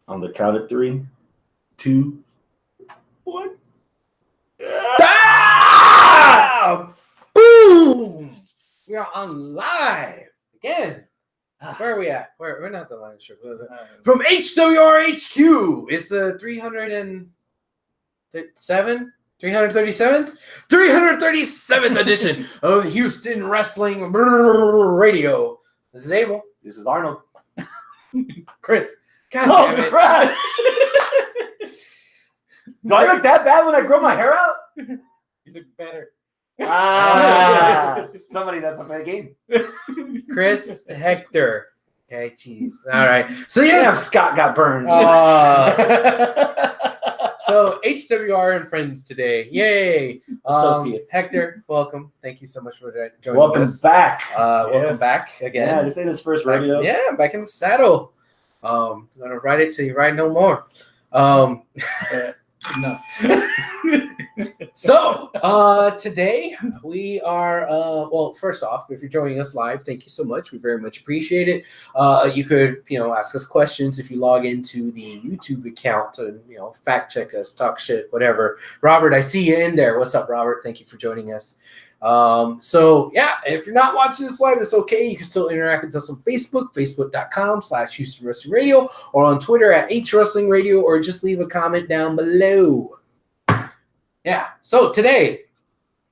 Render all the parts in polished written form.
On the count of 3, 2, 1. Ah! Boom! We are on live again. Where are we at? We're not the live show. From HWR HQ. It's the 337th edition of Houston Wrestling Radio. This is Abel. This is Arnold. Chris. God damn it. Crap. Do I look that bad when I grow my hair out? You look better. Somebody that's on my game. Chris Hector. Okay, jeez. All right. So Damn, Scott got burned. So HWR and friends today. Yay. Associates. Hector, welcome. Thank you so much for joining Welcome us. back. Welcome back again. Yeah, this ain't his first radio. Yeah, back in the saddle. I'm gonna ride it till you ride no more. No. So today we are well, first off, if you're joining us live, thank you so much. We very much appreciate it. You could ask us questions if you log into the YouTube account and fact check us, talk shit, whatever. Robert, I see you in there. What's up, Robert? Thank you for joining us. So yeah, if you're not watching this live, that's okay. You can still interact with us on Facebook, facebook.com/Houston Wrestling Radio, or on Twitter at HWrestling Radio, or just leave a comment down below. Yeah. So today,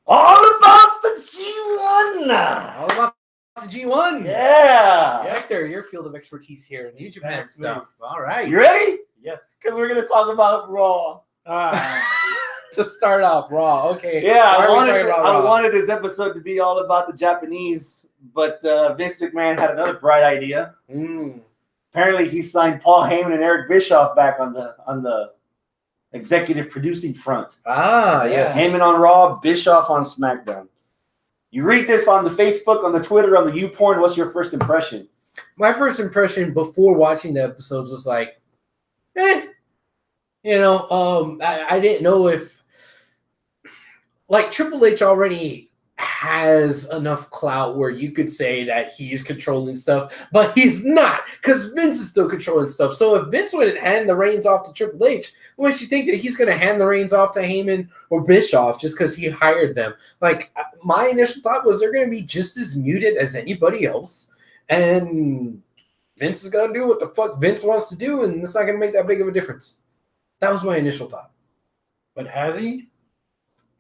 All about the G1. all about the G1. Yeah. Hector, your field of expertise here in New Japan Exactly. stuff. All right. You ready? Yes. Because we're going to talk about Raw. To start off, Raw. Okay. Yeah, Why I are we talking about Raw? wanted this episode to be all about the Japanese, but Vince McMahon had another bright idea. Apparently, he signed Paul Heyman and Eric Bischoff back on the executive producing front. Yes. Heyman on Raw, Bischoff on SmackDown. You read this on the Facebook, on the Twitter, on the YouPorn. What's your first impression? My first impression before watching the episodes was like, I didn't know if Triple H already has enough clout where you could say that he's controlling stuff, but he's not, because Vince is still controlling stuff. So if Vince wouldn't hand the reins off to Triple H, what makes you think that he's going to hand the reins off to Heyman or Bischoff just because he hired them? My initial thought was they're going to be just as muted as anybody else, and Vince is going to do what the fuck Vince wants to do, and it's not going to make that big of a difference. That was my initial thought. But has he?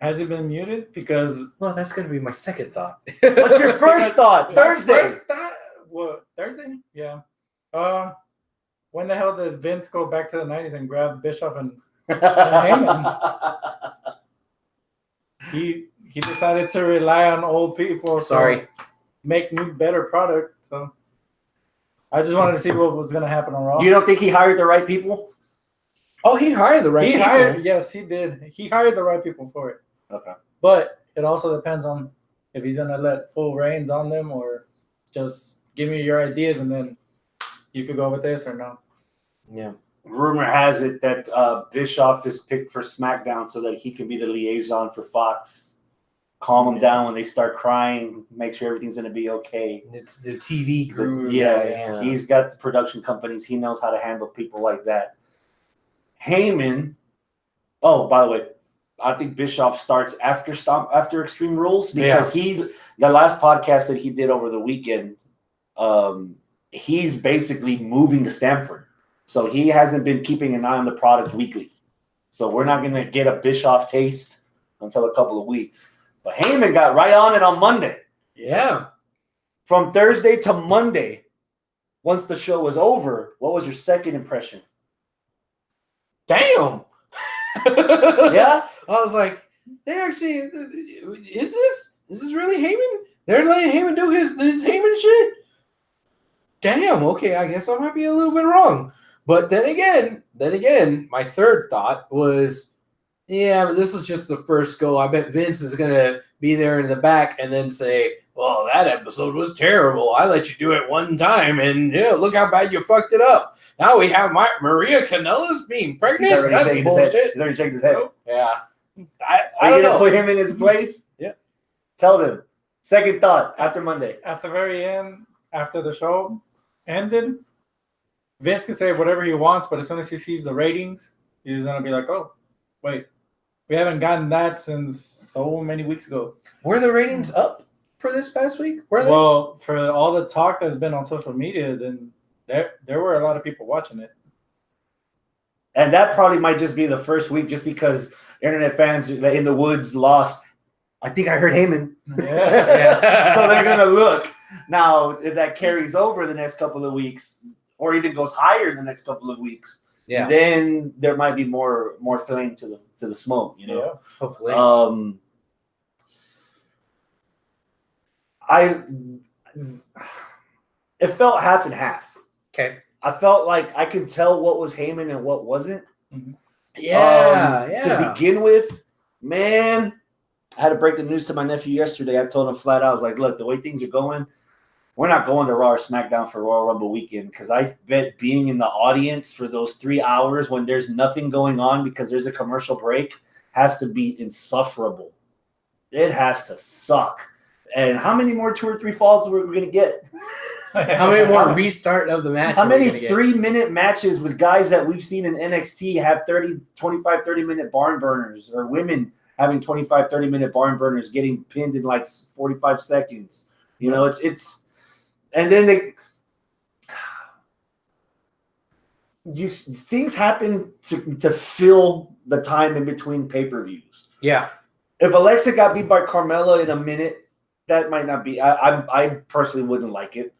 Has he been muted? Because Well, that's going to be my second thought. What's your first thought? Thursday. Thursday? Yeah. When the hell did Vince go back to the 90s and grab Bischoff and Heyman? He decided to rely on old people. Sorry. Make new, better product. So I just wanted to see what was going to happen on Raw. You don't think he hired the right people? Oh, he hired the right people. Yes, he did. He hired the right people for it. Okay. But it also depends on if he's going to let full reins on them or just give me your ideas and then you could go with this or no. Yeah. Rumor has it that Bischoff is picked for SmackDown so that he can be the liaison for Fox. Calm them down when they start crying. Make sure everything's going to be okay. It's the TV crew. Yeah, he's got the production companies. He knows how to handle people like that. Heyman. Oh, by the way, I think Bischoff starts after Extreme Rules because the last podcast that he did over the weekend, he's basically moving to Stamford. So he hasn't been keeping an eye on the product weekly. So we're not going to get a Bischoff taste until a couple of weeks. But Heyman got right on it on Monday. Yeah. From Thursday to Monday, once the show was over, what was your second impression? Damn. Yeah? I was like, they actually, is this really Heyman? They're letting Heyman do his Heyman shit? Damn, okay, I guess I might be a little bit wrong. But then again, my third thought was, yeah, but this was just the first go. I bet Vince is going to be there in the back and then say, well, that episode was terrible. I let you do it one time, and look how bad you fucked it up. Now we have Maria Kanellis being pregnant? That's bullshit. He's already shaking his head. Yeah. Are you going to put him in his place? Yeah. Tell them. Second thought after Monday. At the very end, after the show ended, Vince can say whatever he wants, but as soon as he sees the ratings, he's gonna be like, "Oh, wait, we haven't gotten that since so many weeks ago." Were the ratings up for this past week? Were they? Well, for all the talk that's been on social media, then there were a lot of people watching it. And that probably might just be the first week, just because internet fans in the woods lost. I think I heard Heyman. Yeah. So they're gonna look. Now, if that carries over the next couple of weeks, or even goes higher the next couple of weeks, Yeah. then there might be more flame to the smoke. You know. Yeah. Hopefully. It felt half and half. Okay. I felt like I could tell what was Heyman and what wasn't. Yeah. To begin with, man, I had to break the news to my nephew yesterday. I told him flat out, I was like, look, the way things are going, we're not going to Raw or SmackDown for Royal Rumble weekend, because I bet being in the audience for those 3 hours when there's nothing going on because there's a commercial break has to be insufferable. It has to suck. And how many more 2 or 3 falls are we going to get? How many more restart of the match? How many 3-minute matches with guys that we've seen in NXT have 30-minute barn burners, or women having 30-minute barn burners getting pinned in like 45 seconds? You know, it's and then things happen to fill the time in between pay-per-views. Yeah. If Alexa got beat by Carmella in a minute, that might not be. I personally wouldn't like it.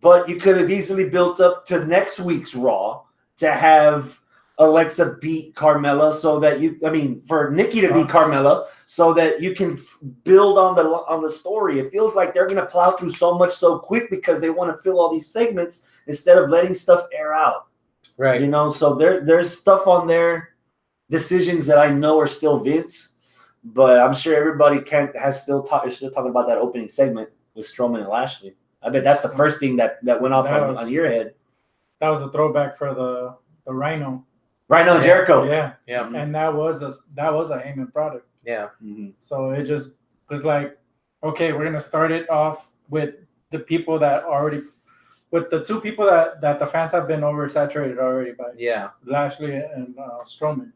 But you could have easily built up to next week's Raw to have Alexa beat Carmella, so that for Nikki to beat Carmella, so that you can build on the story. It feels like they're going to plow through so much so quick because they want to fill all these segments instead of letting stuff air out. Right. You know, so there's stuff on their decisions that I know are still Vince, but I'm sure everybody is still talking about that opening segment with Strowman and Lashley. I bet that's the first thing that went off on your head. That was a throwback for the Rhino. Rhino and Jericho. Yeah. Yeah. And that was a Heyman product. Yeah. Mm-hmm. So it just was like, okay, we're gonna start it off with the people that with the 2 people that the fans have been oversaturated already by. Yeah. Lashley and Strowman.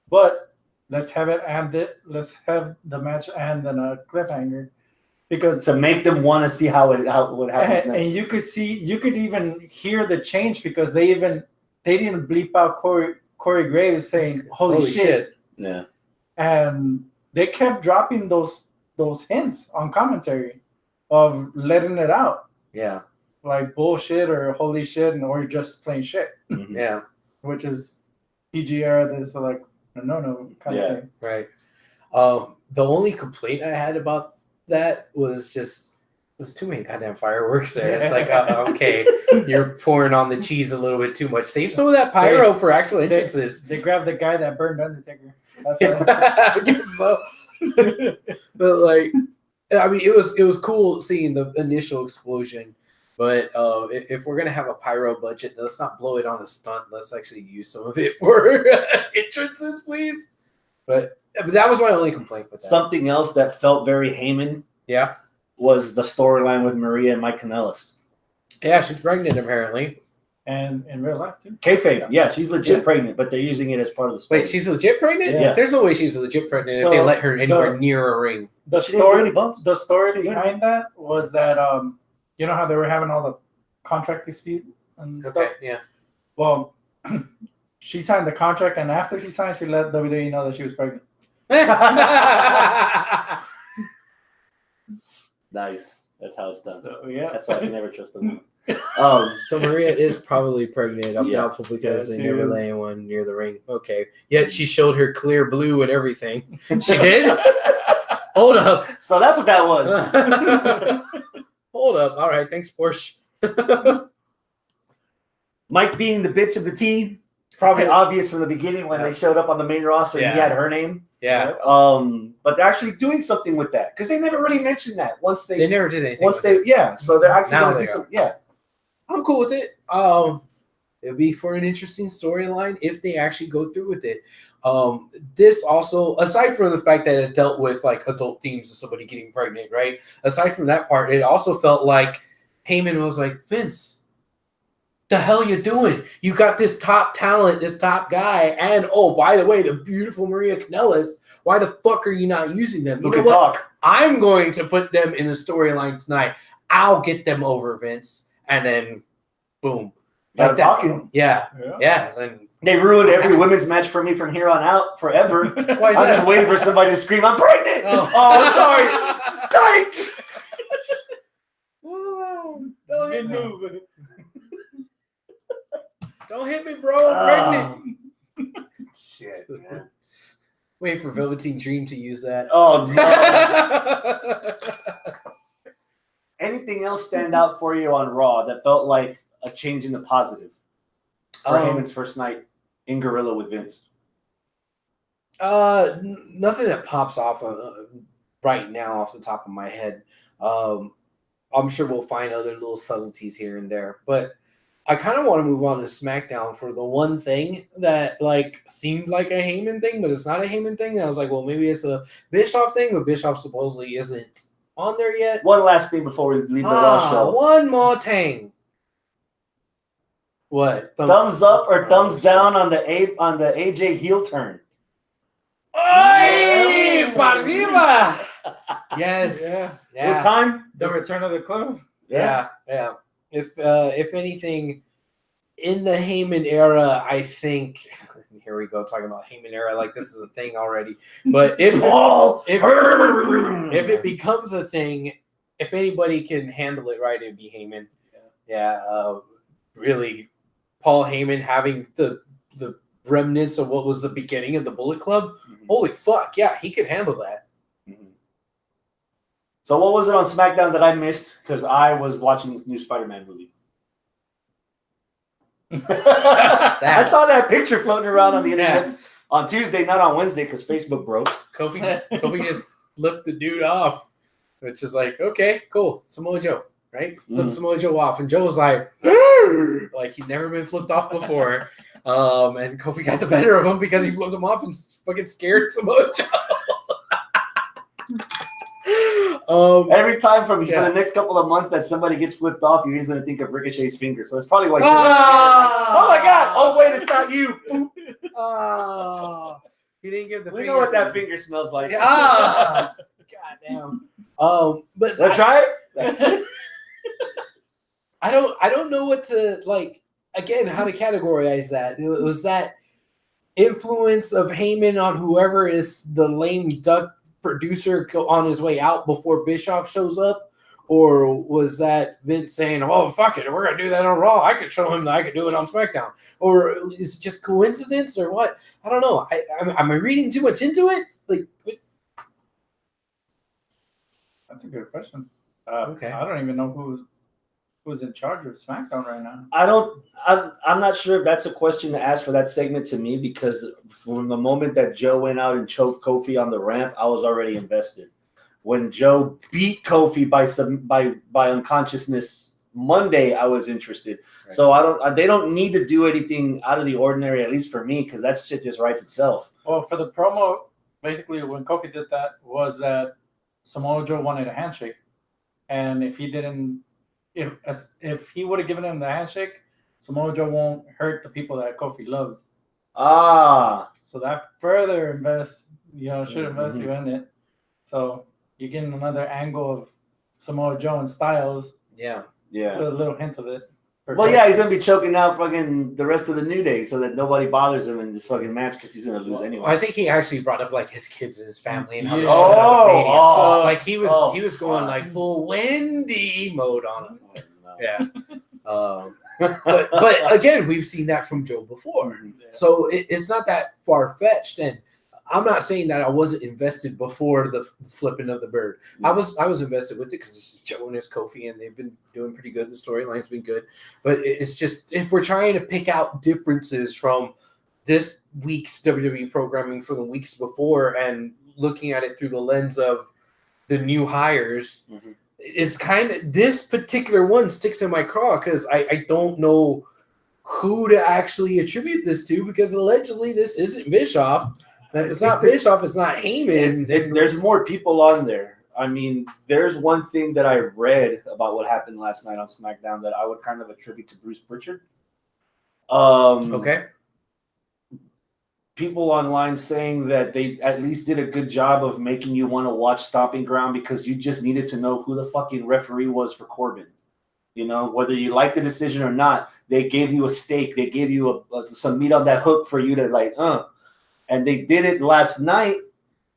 But let's have the match and then a cliffhanger. Because to make them want to see what happens next. And you could even hear the change, because they didn't bleep out Corey Graves saying holy shit. Yeah. And they kept dropping those hints on commentary of letting it out. Yeah. Like bullshit or holy shit, or just plain shit. Mm-hmm. Yeah. Which is PG era, there's like a no kind of thing. Right. The only complaint I had about that was just there's too many goddamn fireworks there. It's like, okay, you're pouring on the cheese a little bit too much. Save some of that pyro for actual entrances. They grabbed the guy that burned Undertaker. That's I guess so. But like, I mean, it was cool seeing the initial explosion. But if we're gonna have a pyro budget, let's not blow it on a stunt. Let's actually use some of it for entrances, please. But that was my only complaint with that. Something else that felt very Heyman, was the storyline with Maria and Mike Kanellis. Yeah, she's pregnant apparently, and in real life too. Kayfabe, yeah, she's legit pregnant, but they're using it as part of the story. Wait, she's legit pregnant? Yeah. There's no way she's legit pregnant if they let her anywhere near a ring. The story behind that was that you know how they were having all the contract dispute and stuff. Yeah. Well, she signed the contract, and after she signed, she let WWE know that she was pregnant. Nice. That's how it's done. So, yeah. That's why I can never trust them. So Maria is probably pregnant. I'm doubtful because they never lay anyone near the ring. Okay. Yet she showed her clear blue and everything. She did? Hold up. So that's what that was. Hold up. All right. Thanks, Porsche. Mike being the bitch of the team. Probably obvious from the beginning when they showed up on the main roster and he had her name. Yeah. But they're actually doing something with that because they never really mentioned that once they never did anything. So they're actually going to do something. Yeah. I'm cool with it. It'll be for an interesting storyline if they actually go through with it. This also, aside from the fact that it dealt with like adult themes of somebody getting pregnant, right? Aside from that part, it also felt like Heyman was like, Vince, the hell you doing? You got this top talent, this top guy, and oh, by the way, the beautiful Maria Kanellis. Why the fuck are you not using them? You know what? Talk. I'm going to put them in the storyline tonight. I'll get them over, Vince. And then, boom. Got talking. Yeah. And they ruined every women's match for me from here on out forever. Why is I'm that? just waiting for somebody to scream, I'm pregnant! Oh, sorry. Psych! Don't hit me. Don't hit me, bro. I'm pregnant. Shit, man. Wait for Velveteen Dream to use that. Oh, no. Anything else stand out for you on Raw that felt like a change in the positive for Heyman's first night in Gorilla with Vince? Nothing that pops off right now off the top of my head. I'm sure we'll find other little subtleties here and there, but I kind of want to move on to SmackDown for the one thing that like seemed like a Heyman thing, but it's not a Heyman thing. And I was like, well, maybe it's a Bischoff thing, but Bischoff supposedly isn't on there yet. One last thing before we leave the Raw show. One more thing. What? Thumbs up or thumbs down on the AJ heel turn? Ay, para arriba! Yes. Yeah. It was time. The return of the club. Yeah. If anything, in the Heyman era, I think here we go talking about Heyman era like this is a thing already. But if it becomes a thing, if anybody can handle it right, it'd be Heyman. Really, Paul Heyman having the remnants of what was the beginning of the Bullet Club. Mm-hmm. Holy fuck, yeah, he could handle that. Mm-hmm. So what was it on SmackDown that I missed? Because I was watching this new Spider-Man movie. I saw that picture floating around on the internet on Tuesday, not on Wednesday, because Facebook broke. Kofi just flipped the dude off, which is like, okay, cool. Samoa Joe, right? Flip Samoa Joe off. And Joe was like he'd never been flipped off before. And Kofi got the better of him because he flipped him off and fucking scared Samoa Joe. Every time for the next couple of months that somebody gets flipped off, you're going to think of Ricochet's finger. So that's probably why. Oh my God! Oh wait, it's not you. You didn't give the. We know what that finger smells like. God damn. But let's try it. I don't know what to like. Again, how to categorize that? Was that influence of Heyman on whoever is the lame duck producer on his way out before Bischoff shows up? Or was that Vince saying, oh, fuck it, we're going to do that on Raw. I could show him that I could do it on SmackDown. Or is it just coincidence or what? I don't know. Am I reading too much into it? That's a good question. Okay. I don't even know who's in charge of SmackDown right now. I'm not sure if that's a question to ask for that segment to me, because from the moment that Joe went out and choked Kofi on the ramp, I was already invested. When Joe beat Kofi by unconsciousness Monday, I was interested. Right. So they don't need to do anything out of the ordinary, at least for me, because that shit just writes itself. Well, for the promo, basically when Kofi did that was that Samoa Joe wanted a handshake, and if he didn't. If he would have given him the handshake, Samoa Joe won't hurt the people that Kofi loves. So that further should invest you in it. So you're getting another angle of Samoa Joe and Styles. Yeah. With a little hint of it. Well, yeah, he's gonna be choking out fucking the rest of the New Day so that nobody bothers him in this fucking match because he's gonna lose anyway. I think he actually brought up like his kids and his family and how they he was going like full Wendy mode on him. Yeah. But again, we've seen that from Joe before, so it's not that far fetched. And I'm not saying that I wasn't invested before the flipping of the bird. I was invested with it because Joe and his Kofi, and they've been doing pretty good. The storyline's been good, but it's just if we're trying to pick out differences from this week's WWE programming from the weeks before and looking at it through the lens of the new hires, it's kind of this particular one sticks in my craw because I don't know who to actually attribute this to, because allegedly this isn't Bischoff. And if it's not Bischoff, it's not Heyman. There's more people on there. I mean, there's one thing that I read about what happened last night on SmackDown that I would kind of attribute to Bruce Pritchard. Okay. People online saying that they at least did a good job of making you want to watch Stomping Ground because you just needed to know who the fucking referee was for Corbin. You know, whether you like the decision or not, they gave you a stake. They gave you some meat on that hook for you to like, And they did it last night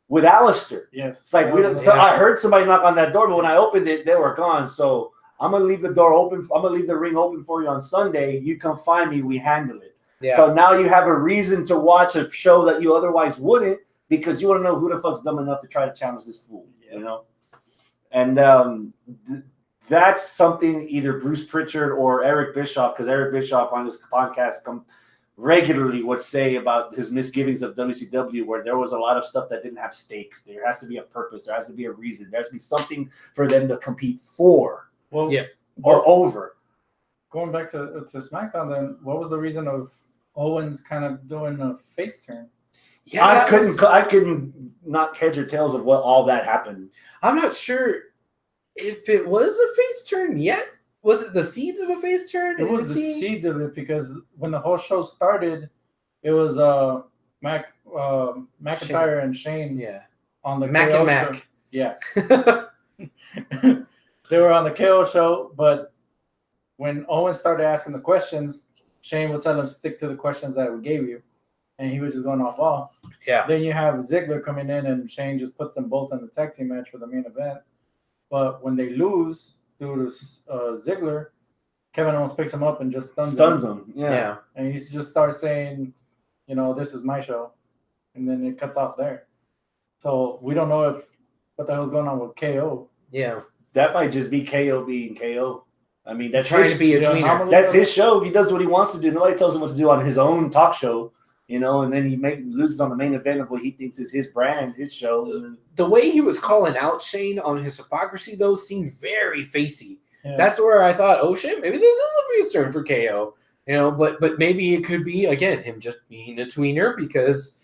with Alistair. Yes. It's like, I heard somebody knock on that door, but when I opened it, they were gone. So I'm going to leave the door open. I'm going to leave the ring open for you on Sunday. You come find me. We handle it. Yeah. So now you have a reason to watch a show that you otherwise wouldn't because you want to know who the fuck's dumb enough to try to challenge this fool, you know? And that's something either Bruce Pritchard or Eric Bischoff, because Eric Bischoff on this podcast regularly would say about his misgivings of WCW, where there was a lot of stuff that didn't have stakes. There has to be a purpose. There has to be a reason. There has to be something for them to compete for or over. Going back to SmackDown, then what was the reason of Owens kind of doing a face turn? Yeah, I couldn't not heads or tails of what all that happened. I'm not sure if it was a face turn yet. Was it the seeds of a face turn? It was the seeds of it, because when the whole show started, it was McIntyre and Shane on the Mac KO and Mac. show. Yeah. They were on the KO show, but when Owens started asking the questions, Shane would tell him stick to the questions that we gave you, and he was just going off ball. Yeah. Then you have Ziggler coming in, and Shane just puts them both in the tag team match for the main event. But when they lose due to Ziggler, Kevin Owens picks him up and just stuns him. Yeah. And he just starts saying, this is my show. And then it cuts off there. So we don't know what the hell's going on with KO. Yeah. That might just be KO being KO. I mean, that's trying to be a tweener. That's his show. He does what he wants to do. Nobody tells him what to do on his own talk show, and then he loses on the main event of what he thinks is his brand, his show. The way he was calling out Shane on his hypocrisy, though, seemed very facey. Yeah. That's where I thought, oh shit, maybe this is a face turn for KO. But maybe it could be, again, him just being a tweener because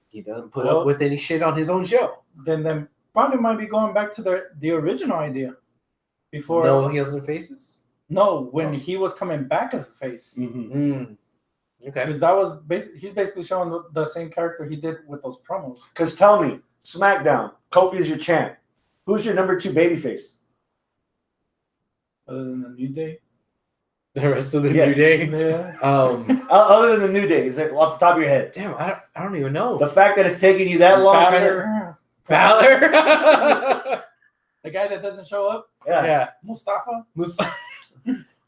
he doesn't put up with any shit on his own show. Then probably might be going back to the original idea. Before no heels and faces? No, when he was coming back as a face. Mm-hmm. Okay. Because that was he's basically showing the same character he did with those promos. Because tell me, SmackDown, Kofi is your champ. Who's your number 2 babyface? Other than the New Day? The rest of the New Day? Yeah. Other than the New Day, is it off the top of your head? Damn, I don't even know. The fact that it's taking you that long. Balor. The guy that doesn't show up? Yeah. Mustafa?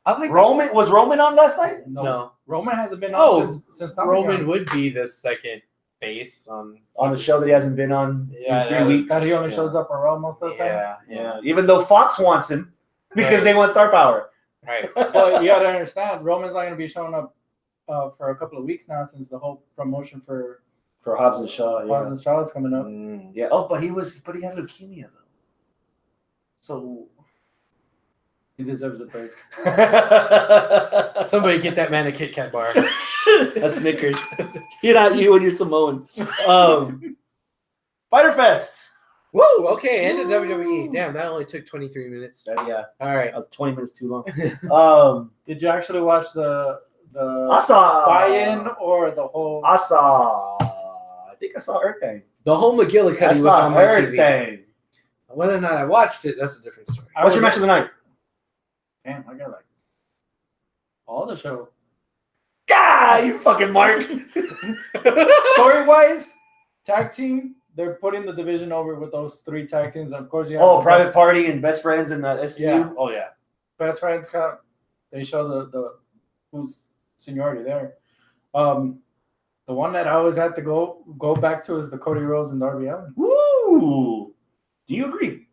I like Roman. Was Roman on last night? No. Roman hasn't been on since Roman would be the second face on the show that he hasn't been on in 3 weeks. That he only shows up on Raw most of the time. Yeah. Even though Fox wants him because they want star power. Right. But you got to understand, Roman's not going to be showing up for a couple of weeks now since the whole promotion for Hobbs and Shaw. Hobbs and Shaw is coming up. Yeah. Oh, but he had leukemia though. So he deserves a break. Somebody get that man a Kit Kat bar. A Snickers. You're not you and you're Samoan. Fighter Fest. Whoa, okay, end of WWE. Damn, that only took 23 minutes. Yeah. All right. That was 20 minutes too long. Did you actually watch the I saw buy-in or the whole? I think I saw Earth Thing. The whole McGillicuddy was on my TV. Thing. Whether or not I watched it, that's a different story. What's your match of the night? Damn, I got all the show. God, you fucking Mark. Story-wise, tag team, they're putting the division over with those 3 tag teams. Of course, you have Private Party and Best Friends and SCU. Yeah. Oh yeah. Best Friends Cup. They show the who's seniority there. The one that I always had to go back to is the Cody Rhodes and Darby Allin. Woo! Do you agree?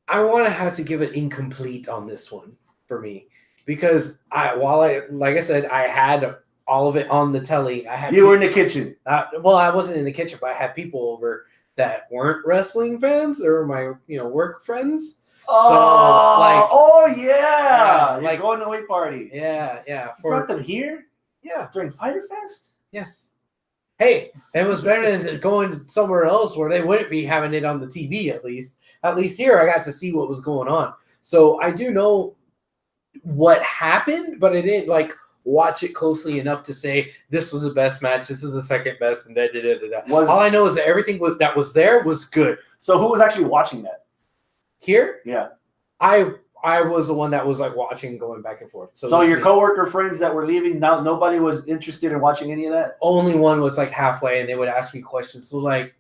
I want to have to give it incomplete on this one for me because like I said, I had all of it on the telly. You were in the kitchen. I wasn't in the kitchen, but I had people over that weren't wrestling fans or my work friends. You're going to a party. Yeah. You brought them here? Yeah. During Fighter Fest? Yes. Hey, it was better than going somewhere else where they wouldn't be having it on the TV at least. At least here I got to see what was going on. So I do know what happened, but it didn't watch it closely enough to say this was the best match, this is the second best, and da. Was All I know is that everything that was there was good. so who was actually watching that? Here, Yeah. I was the one that was like watching, going back and forth. So your coworker friends that were leaving, now nobody was interested in watching any of that? only one was like halfway, and they would ask me questions. So like,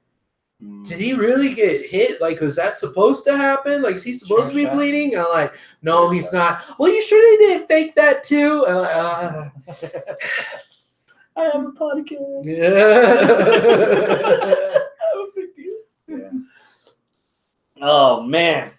did he really get hit? Like, was that supposed to happen? Like, is he supposed to be bleeding? And I'm like, no, he's not. Well, you sure they didn't fake that too? And I'm like, I have a podcast. Yeah. Oh man.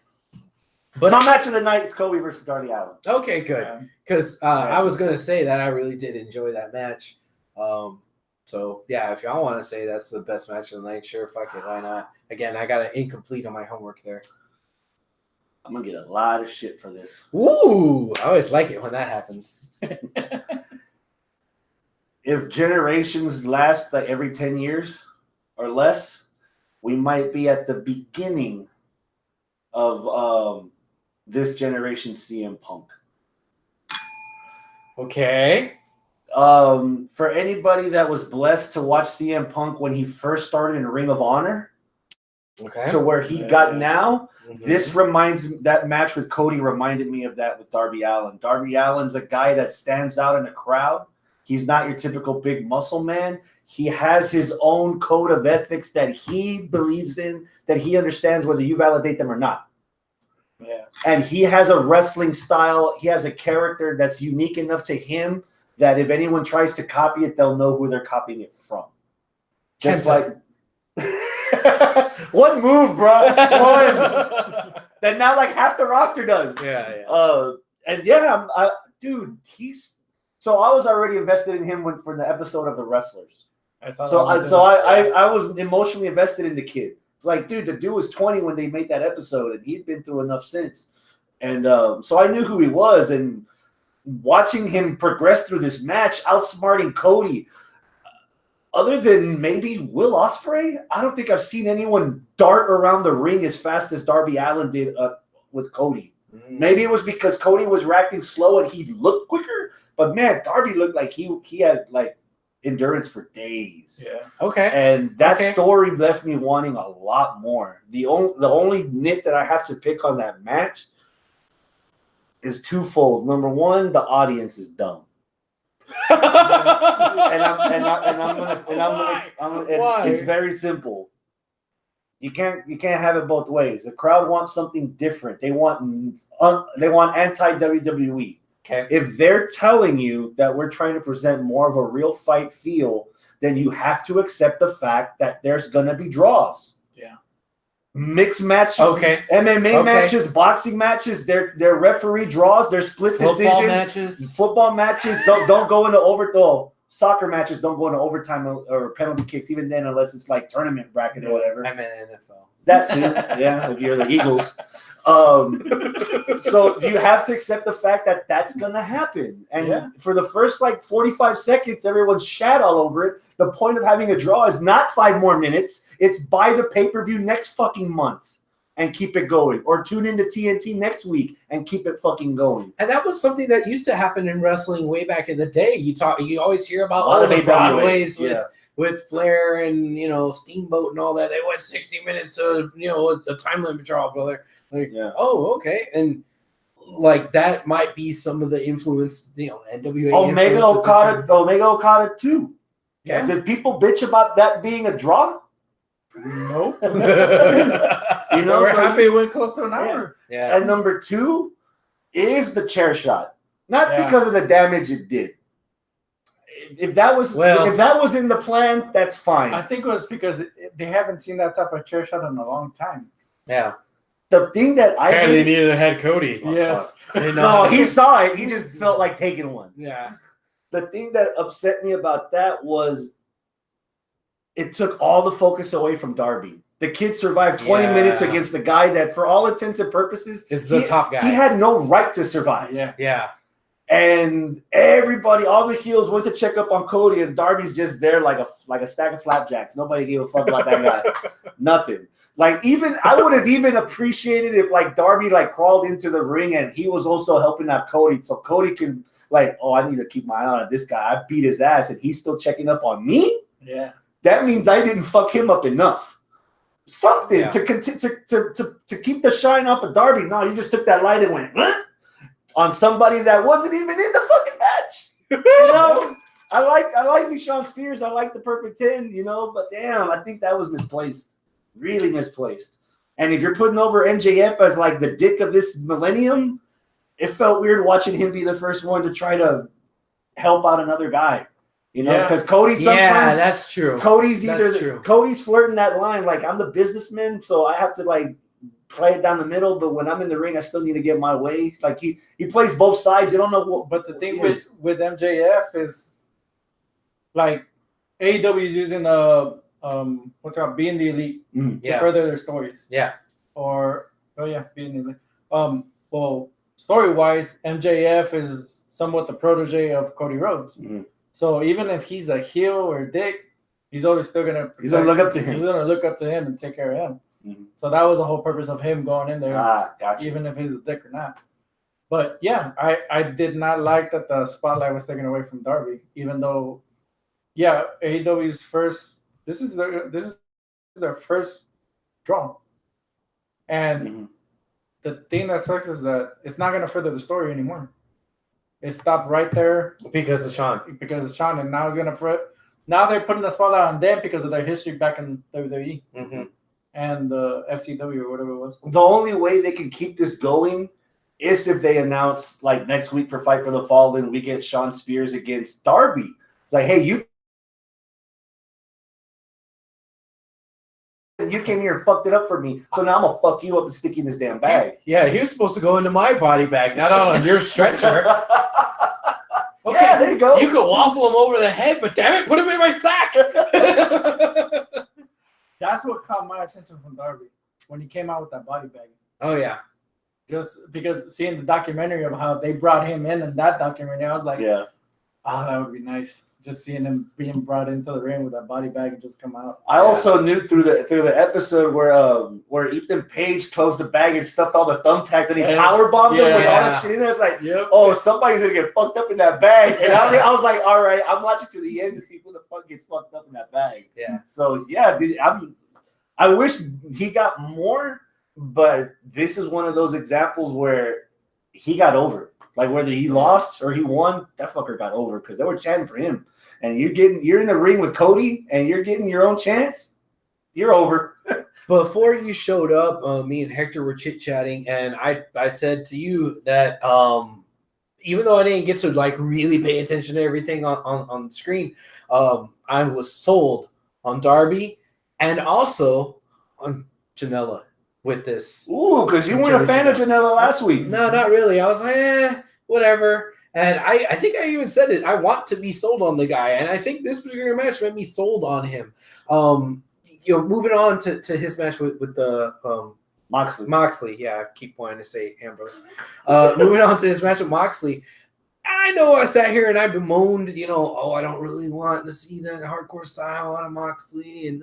But My match of the night is Kobe versus Darby Allin. okay, good. Because I was going to say that I really did enjoy that match. So, yeah, if y'all want to say that's the best match of the night, sure, fuck it, why not? Again, I got an incomplete on my homework there. I'm gonna get a lot of shit for this. Woo! I always like it when that happens. If generations last like every 10 years or less, we might be at the beginning of this generation CM Punk. Okay. For anybody that was blessed to watch CM Punk when he first started in Ring of Honor Okay. to where he got now, Mhm. that match with Cody reminded me of that with Darby Allin. Darby Allin's a guy that stands out in a crowd. He's not your typical big muscle man. He has his own code of ethics that he believes in, that he understands whether you validate them or not. Yeah. And he has a wrestling style. He has a character that's unique enough to him that if anyone tries to copy it, they'll know who they're copying it from. Just Kenta. like one move, bro. One that now like half the roster does. Yeah. And yeah, dude, so I was already invested in him for the episode of The Wrestlers. I saw So that I was emotionally invested in the kid. It's like, dude, the dude was 20 when they made that episode, and he'd been through enough since. And so I knew who he was, and watching him progress through this match, outsmarting Cody, other than maybe Will Ospreay, I don't think I've seen anyone dart around the ring as fast as Darby Allin did with Cody. Maybe it was because Cody was reacting slow and he looked quicker, but man, Darby looked like he had like endurance for days. Yeah. Okay. And that story left me wanting a lot more. The only nit that I have to pick on that match is twofold. Number one, the audience is dumb. It's very simple. You can't have it both ways. The crowd wants something different. They want anti-WWE. Okay. If they're telling you that we're trying to present more of a real fight feel, then you have to accept the fact that there's gonna be draws. Yeah. Mixed match, Okay. MMA matches, boxing matches, they're referee draws, they're split decisions. Football matches don't go into overtime. Soccer matches don't go into overtime or penalty kicks, even then, unless it's like tournament bracket or whatever. I meant NFL. That too, yeah. If you're the Eagles, so you have to accept the fact that that's gonna happen. And for the first like 45 seconds, everyone's shat all over it. The point of having a draw is not 5 more minutes. It's buy the pay-per-view next fucking month and keep it going, or tune into TNT next week and keep it fucking going. And that was something that used to happen in wrestling way back in the day. You always hear about all the Broadways with Flair and Steamboat and all that. They went 60 minutes to a time limit draw, brother. Like, oh, okay, and like that might be some of the influence. NWA. Omega Okada too. Okay. Did people bitch about that being a draw? Nope. We're happy it went close to an hour. Yeah. And number 2 is the chair shot. Not because of the damage it did. If that was in the plan, that's fine. I think it was because they haven't seen that type of chair shot in a long time. Yeah. The thing that they needed to head Cody. Yes. No, he saw it. He just felt like taking one. Yeah. The thing that upset me about that was it took all the focus away from Darby. The kid survived 20 minutes against the guy that, for all intents and purposes, is the top guy. He had no right to survive. Yeah. Yeah. And everybody, all the heels went to check up on Cody, and Darby's just there like a stack of flapjacks. Nobody gave a fuck about that guy. Nothing. Like, I would have even appreciated if like Darby like crawled into the ring and he was also helping out Cody, so Cody can like, oh, I need to keep my eye on this guy. I beat his ass, and he's still checking up on me. Yeah. That means I didn't fuck him up enough. Something Yeah. to keep the shine off of Darby. No, you just took that light and went on somebody that wasn't even in the fucking match. You know, I like Sean Spears. I like the Perfect 10. You know, but damn, I think that was misplaced. Really misplaced. And if you're putting over MJF as like the dick of this millennium, it felt weird watching him be the first one to try to help out another guy. You know, because Cody sometimes that's true. Cody's That's flirting that line like I'm the businessman, so I have to like play it down the middle. But when I'm in the ring, I still need to get my way. Like he plays both sides. You don't know what. But the thing with MJF is like AEW is using what's called being the elite to further their stories. Yeah. Or being the elite. Well, story wise, MJF is somewhat the protege of Cody Rhodes. Mm-hmm. So even if he's a heel or a dick, he's always still gonna look up to him. He's gonna look up to him and take care of him. Mm-hmm. So that was the whole purpose of him going in there, Gotcha. even if he's a dick or not. But yeah, I did not like that the spotlight was taken away from Darby, even though, AEW's first. This is their first draw, and the thing that sucks is that it's not gonna further the story anymore. It stopped right there because of Sean. And now it's gonna now they're putting the spotlight on them because of their history back in WWE and the FCW or whatever it was. The only way they can keep this going is if they announce like next week for Fight for the Fallen, we get Sean Spears against Darby. It's like, hey, you came here and fucked it up for me, so now I'm gonna fuck you up and stick you in this damn bag. Yeah, he was supposed to go into my body bag, not on your stretcher. Okay, yeah, there you go. You could waffle him over the head, but damn it, put him in my sack. That's what caught my attention from Darby when he came out with that body bag. Oh yeah, just because seeing the documentary of how they brought him in that documentary, I was like, oh, that would be nice. Just seeing him being brought into the ring with that body bag and just come out. I also knew through the episode where Ethan Page closed the bag and stuffed all the thumbtacks and he powerbombed them with all that shit in there. It's like, oh, somebody's gonna get fucked up in that bag. And I was like, all right, I'm watching to the end to see who the fuck gets fucked up in that bag. Yeah. So yeah, dude, I wish he got more, but this is one of those examples where he got over. Like whether he lost or he won, that fucker got over because they were chanting for him. And you're in the ring with Cody and you're getting your own chance, you're over. Before you showed up, me and Hector were chit-chatting, and I said to you that even though I didn't get to like really pay attention to everything on the screen, I was sold on Darby and also on Janela with this. Ooh, because you weren't a fan of Janela last week. No, not really. I was like, whatever. And I think I even said it. I want to be sold on the guy, and I think this particular match made me sold on him. Moving on to his match with the Moxley. Yeah, I keep wanting to say Ambrose. Moving on to his match with Moxley. I know I sat here and I bemoaned, I don't really want to see that hardcore style out of Moxley and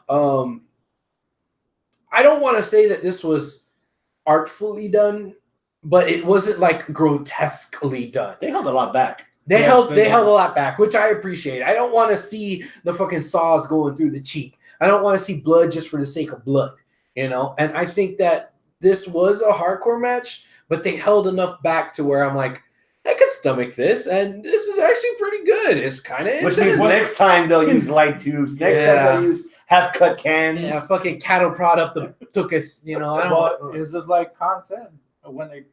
I don't want to say that this was artfully done, but it wasn't like grotesquely done. They held a lot back. They held a lot back, which I appreciate. I don't want to see the fucking saws going through the cheek. I don't want to see blood just for the sake of blood, And I think that this was a hardcore match, but they held enough back to where I'm like, I could stomach this, and this is actually pretty good. It's kind of which means next time they'll use light tubes. Next time they'll use half-cut cans. Yeah, fucking cattle prod up the tuchus. It's just like Khan said when they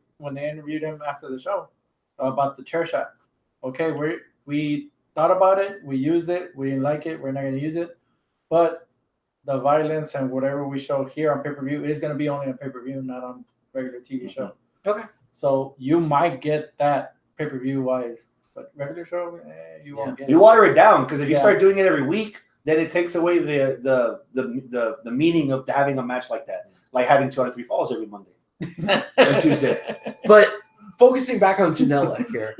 interviewed him after the show about the chair shot. Okay, we thought about it, we used it, we didn't like it, we're not going to use it, but the violence and whatever we show here on pay-per-view is going to be only on pay-per-view, not on regular TV show. Okay. So you might get that pay-per-view wise, but regular show, you won't get it. You water it down because if you start doing it every week, then it takes away the meaning of having a match like that, like having 2 out of 3 falls every Monday or Tuesday. But focusing back on Janela here,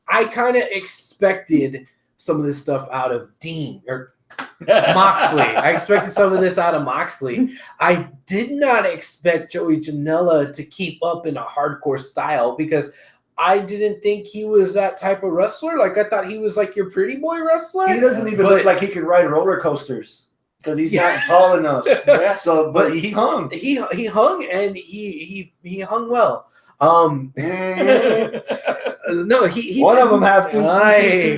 I kind of expected some of this stuff out of Dean or Moxley. I expected some of this out of Moxley. I did not expect Joey Janela to keep up in a hardcore style because I didn't think he was that type of wrestler. Like, I thought he was like your pretty boy wrestler. He doesn't even look like he can ride roller coasters because he's not tall enough. Yeah. So, but he hung. He hung, and he hung well. No, he One did, of them have to.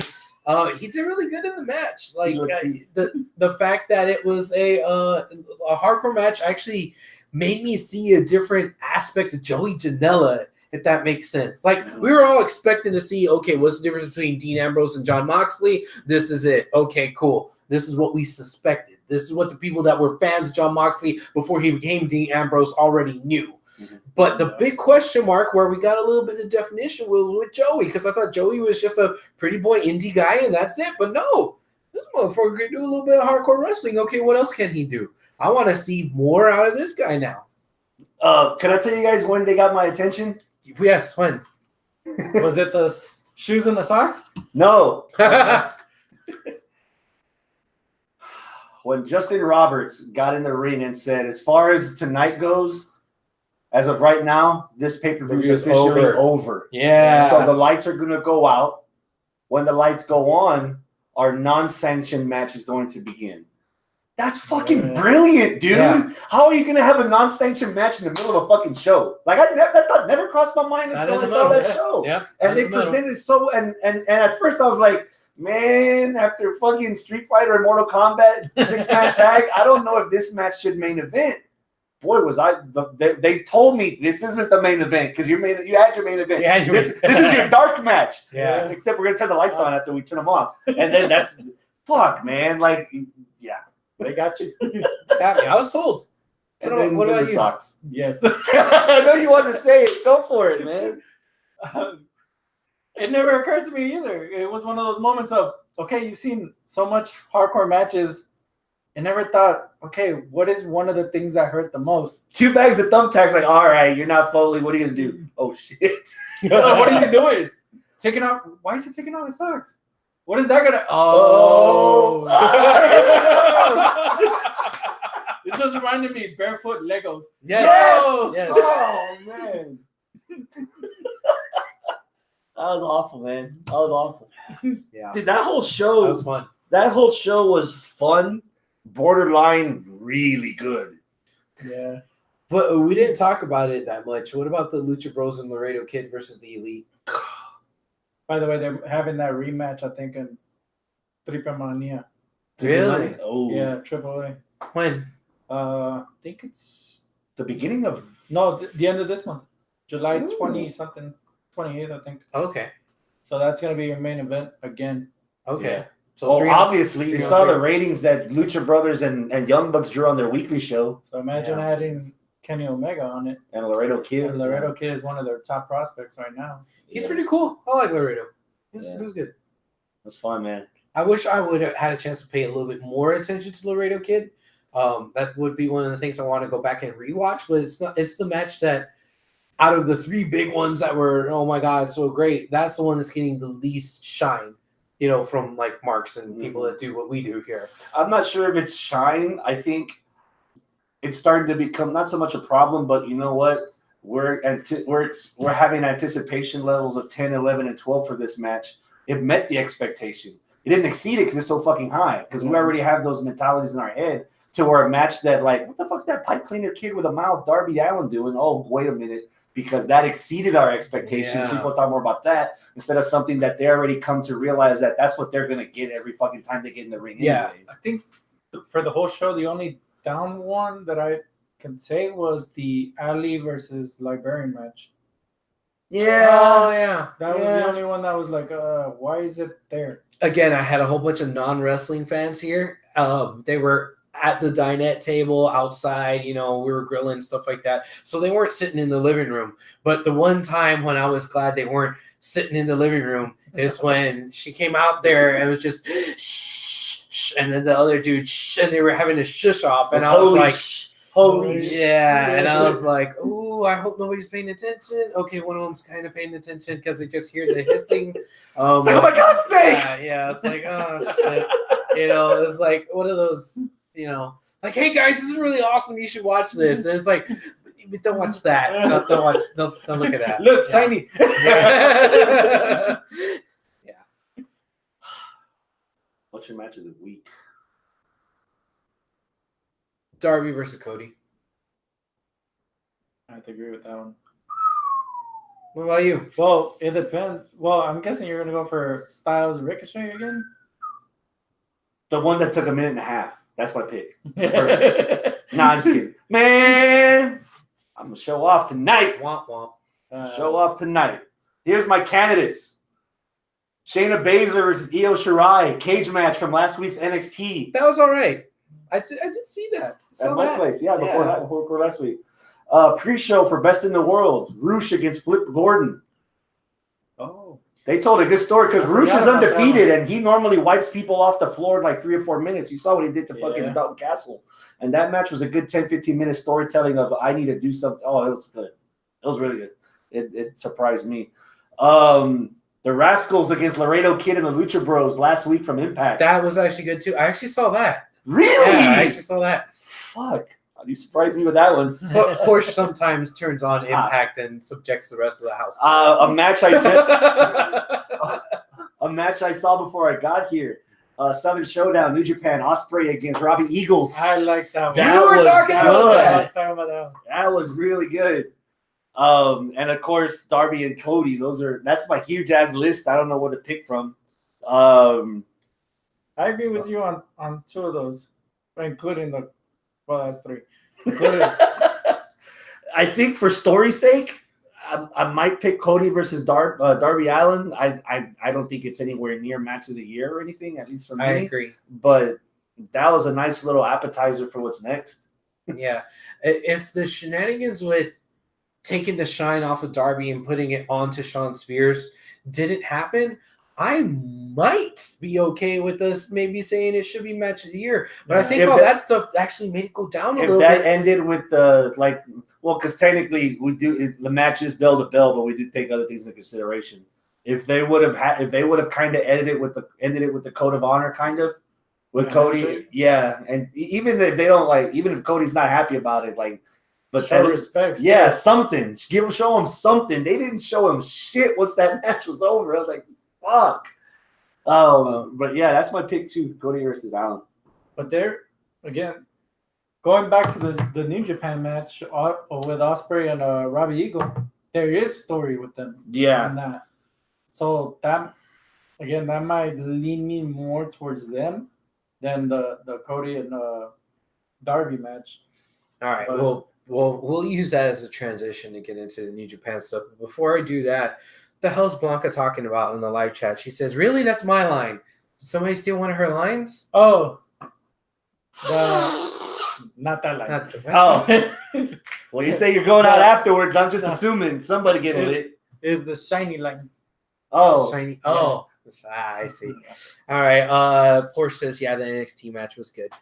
he did really good in the match. Like the fact that it was a hardcore match actually made me see a different aspect of Joey Janela, if that makes sense. Like, we were all expecting to see, okay, what's the difference between Dean Ambrose and Jon Moxley? This is it. Okay, cool. This is what we suspected. This is what the people that were fans of Jon Moxley before he became Dean Ambrose already knew. But the big question mark where we got a little bit of definition was with Joey, because I thought Joey was just a pretty boy indie guy and that's it. But no, this motherfucker can do a little bit of hardcore wrestling. Okay, what else can he do? I want to see more out of this guy now. Can I tell you guys when they got my attention? Yes, when? Was it the shoes and the socks? No. When Justin Roberts got in the ring and said, as far as tonight goes, as of right now, this pay-per-view is officially over. Yeah. So the lights are going to go out. When the lights go on, our non-sanctioned match is going to begin. That's fucking brilliant, dude. Yeah. How are you going to have a non-sanctioned match in the middle of a fucking show? Like, that thought never crossed my mind until I saw that show. Yeah. And they presented it so, and at first I was like, man, after fucking Street Fighter and Mortal Kombat 6-man tag, I don't know if this match should main event. Boy, was they told me this isn't the main event because you had your main event. Yeah, this is your dark match. Yeah. Except we're gonna turn the lights on after we turn them off, and then that's fuck, man. Like, yeah, they got you. Got me. I was sold. What about you? Socks. Yes. I know you want to say it. Go for it, man. It never occurred to me either. It was one of those moments of, okay, you've seen so much hardcore matches. I never thought, okay, what is one of the things that hurt the most? 2 bags of thumbtacks, like, all right, you're not Foley. What are you going to do? Oh, shit. What is he doing? Taking out, why is he taking out his socks? What is that going to, oh. It just reminded me, barefoot Legos. Yes. Yes. Oh, man. That was awful, man. That was awful. Yeah. Dude, that whole show. That was fun. That whole show was fun. Borderline really good. Yeah. But we didn't talk about it that much. What about the Lucha Bros and Laredo Kid versus the Elite? By the way, they're having that rematch, I think, in Triple Mania. Really? Oh. Yeah, AAA. When? I think it's the beginning of... No, the end of this month. July 20-something. 28th, I think. Okay. So that's going to be your main event again. Okay. Yeah. So obviously, you saw the ratings that Lucha Brothers and Young Bucks drew on their weekly show. So imagine adding Kenny Omega on it. And Laredo Kid. And Laredo Kid is one of their top prospects right now. He's pretty cool. I like Laredo. He was good. That's fun, man. I wish I would have had a chance to pay a little bit more attention to Laredo Kid. That would be one of the things I want to go back and rewatch. But it's the match that, out of the 3 big ones that were, oh my God, so great, that's the one that's getting the least shine, from like Marks and people that do what we do here. I'm not sure if it's shine. I think it's starting to become not so much a problem, but you know what? We're having anticipation levels of 10, 11, and 12 for this match. It met the expectation. It didn't exceed it because it's so fucking high. Because we already have those mentalities in our head to where a match that, like, what the fuck's that pipe cleaner kid with a mouth, Darby Allin, doing? Oh, wait a minute. Because that exceeded our expectations. Yeah. People talk more about that instead of something that they already come to realize that that's what they're going to get every fucking time they get in the ring. Yeah. Anyway. I think for the whole show, the only down one that I can say was the Ali versus Librarian match. Yeah. Oh, yeah. That was the only one that was like, why is it there? Again, I had a whole bunch of non-wrestling fans here. They were at the dinette table outside, we were grilling, stuff like that. So they weren't sitting in the living room. But the one time when I was glad they weren't sitting in the living room is when she came out there and was just shh, and then the other dude and they were having a shush off. And I was like, holy yeah. And I was like, ooh, I hope nobody's paying attention. Okay, one of them's kind of paying attention because they just hear the hissing. It's like, oh my God, snakes! Yeah, it's like, oh shit. It's like one of those, like, hey guys, this is really awesome. You should watch this. And it's like, don't watch that. Don't watch. Don't look at that. Look, Yeah. shiny. Yeah. What's your match of the week? Darby versus Cody. I have to agree with that one. What about you? Well, it depends. Well, I'm guessing you're gonna go for Styles Ricochet again. The one that took a minute and a half. That's my pick. Nah, I'm just kidding. Man, I'm going to show off tonight. Womp womp. Show off tonight. Here's my candidates. Shayna Baszler versus Io Shirai. Cage match from last week's NXT. That was all right. I did see that. At my place. Yeah, before Yeah. that, before last week. Pre-show for Best in the World. Roosh against Flip Gordon. Oh. They told a good story because I Roosh forgot is about that undefeated one. and he normally wipes people off the floor in like 3 or 4 minutes. You saw what he did to fucking Yeah. Dalton Castle. And that match was a good 10, 15 minute storytelling of I need to do something. Oh, it was good. It was really good. It surprised me. The Rascals against Laredo Kid and the Lucha Bros last week from Impact. That was actually good too. I actually saw that. Really? Yeah, I actually saw that. Fuck. You surprised me with that one. But Porsche sometimes turns on Impact and subjects the rest of the house. to A match I just it. a match I saw before I got here. Southern Showdown, New Japan, Ospreay against Robbie Eagles. I like that one. That You were was talking about good. that. I was talking about that one. That was really good. And of course, Darby and Cody. That's my huge ass list. I don't know what to pick from. I agree with you on two of those, including that's three. Including, I think for story's sake, I might pick Cody versus Darby Allin. I don't think it's anywhere near match of the year or anything, at least for me. I agree. But that was a nice little appetizer for what's next. Yeah. If the shenanigans with taking the shine off of Darby and putting it onto Shawn Spears didn't happen, I might be okay with us maybe saying it should be match of the year. But I think If all that- that stuff actually made it go down a If little that bit. ended with because technically the match is bell to bell, but we do take other things into consideration. If they would have kind of ended it with the code of honor, kind of with Yeah, Cody, handshake. yeah, and even if they don't even if Cody's not happy about it, but show that- respect. yeah, something. Show him something. They didn't show him shit once that match was over. I was like, fuck. But yeah, that's my pick too. Cody versus Allen. But there, again, going back to the New Japan match with Ospreay and Robbie Eagle, there is story with them. Yeah. In that. So that might lean me more towards them than the Cody and Darby match. All right, But- we'll use that as a transition to get into the New Japan stuff. But before I do that, the hell's Blanca talking about in the live chat? She says, "Really, that's my line. Does somebody steal one of her lines?" Oh, not that line. Not the- Oh, well, you say you're going out No. afterwards. I'm just No. assuming somebody get Is- lit. Is the shiny line? Oh, Shiny. Oh, I see. All right. Porsche says, "Yeah, the NXT match was good."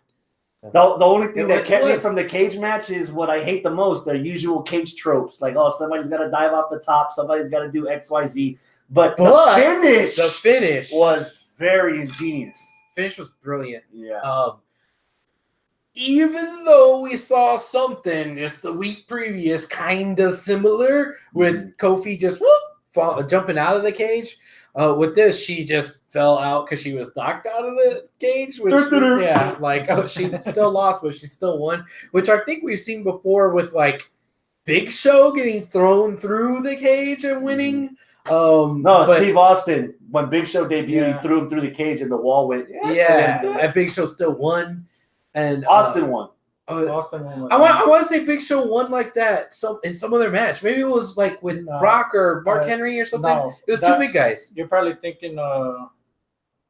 the only thing that It kept me was. from the cage match is what I hate the most: their usual cage tropes, like somebody's got to dive off the top, somebody's got to do X, Y, Z. But the finish was very ingenious. Finish was brilliant. Yeah. Even though we saw something just the week previous kind of similar with Kofi just jumping out of the cage, with this she just fell out because she was knocked out of the cage. Which, yeah, she still lost, but she still won. Which I think we've seen before with Big Show getting thrown through the cage and winning. Steve Austin, when Big Show debuted, Yeah. he threw him through the cage and the wall went. Yeah, and then that Big Show still won. And Austin won. Austin won. I want to say Big Show won like that in some other match. Maybe it was with No. Brock or Mark Uh, Henry or something. No, It was two big guys. You're probably thinking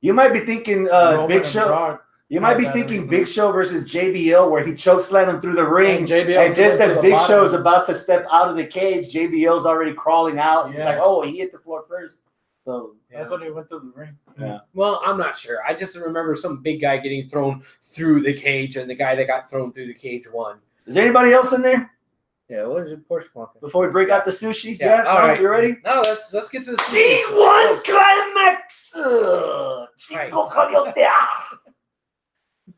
You might be thinking Roman Big and Show. Brock. You might be that thinking reason. Big Show versus JBL, where he chokeslammed him through the ring. And JBL And just went to as the Big bottom. Show is about to step out of the cage, JBL's already crawling out. He's Yeah. like, oh, he hit the floor first. So, That's when he went through the ring. yeah. Well, I'm not sure. I just remember some big guy getting thrown through the cage, and the guy that got thrown through the cage won. Is there anybody else in there Yeah, what is it? Porsche Blanca. before we break out the sushi? Yeah, all right. You ready? No, let's get to the G1 Climax! Right. Chico Coyote!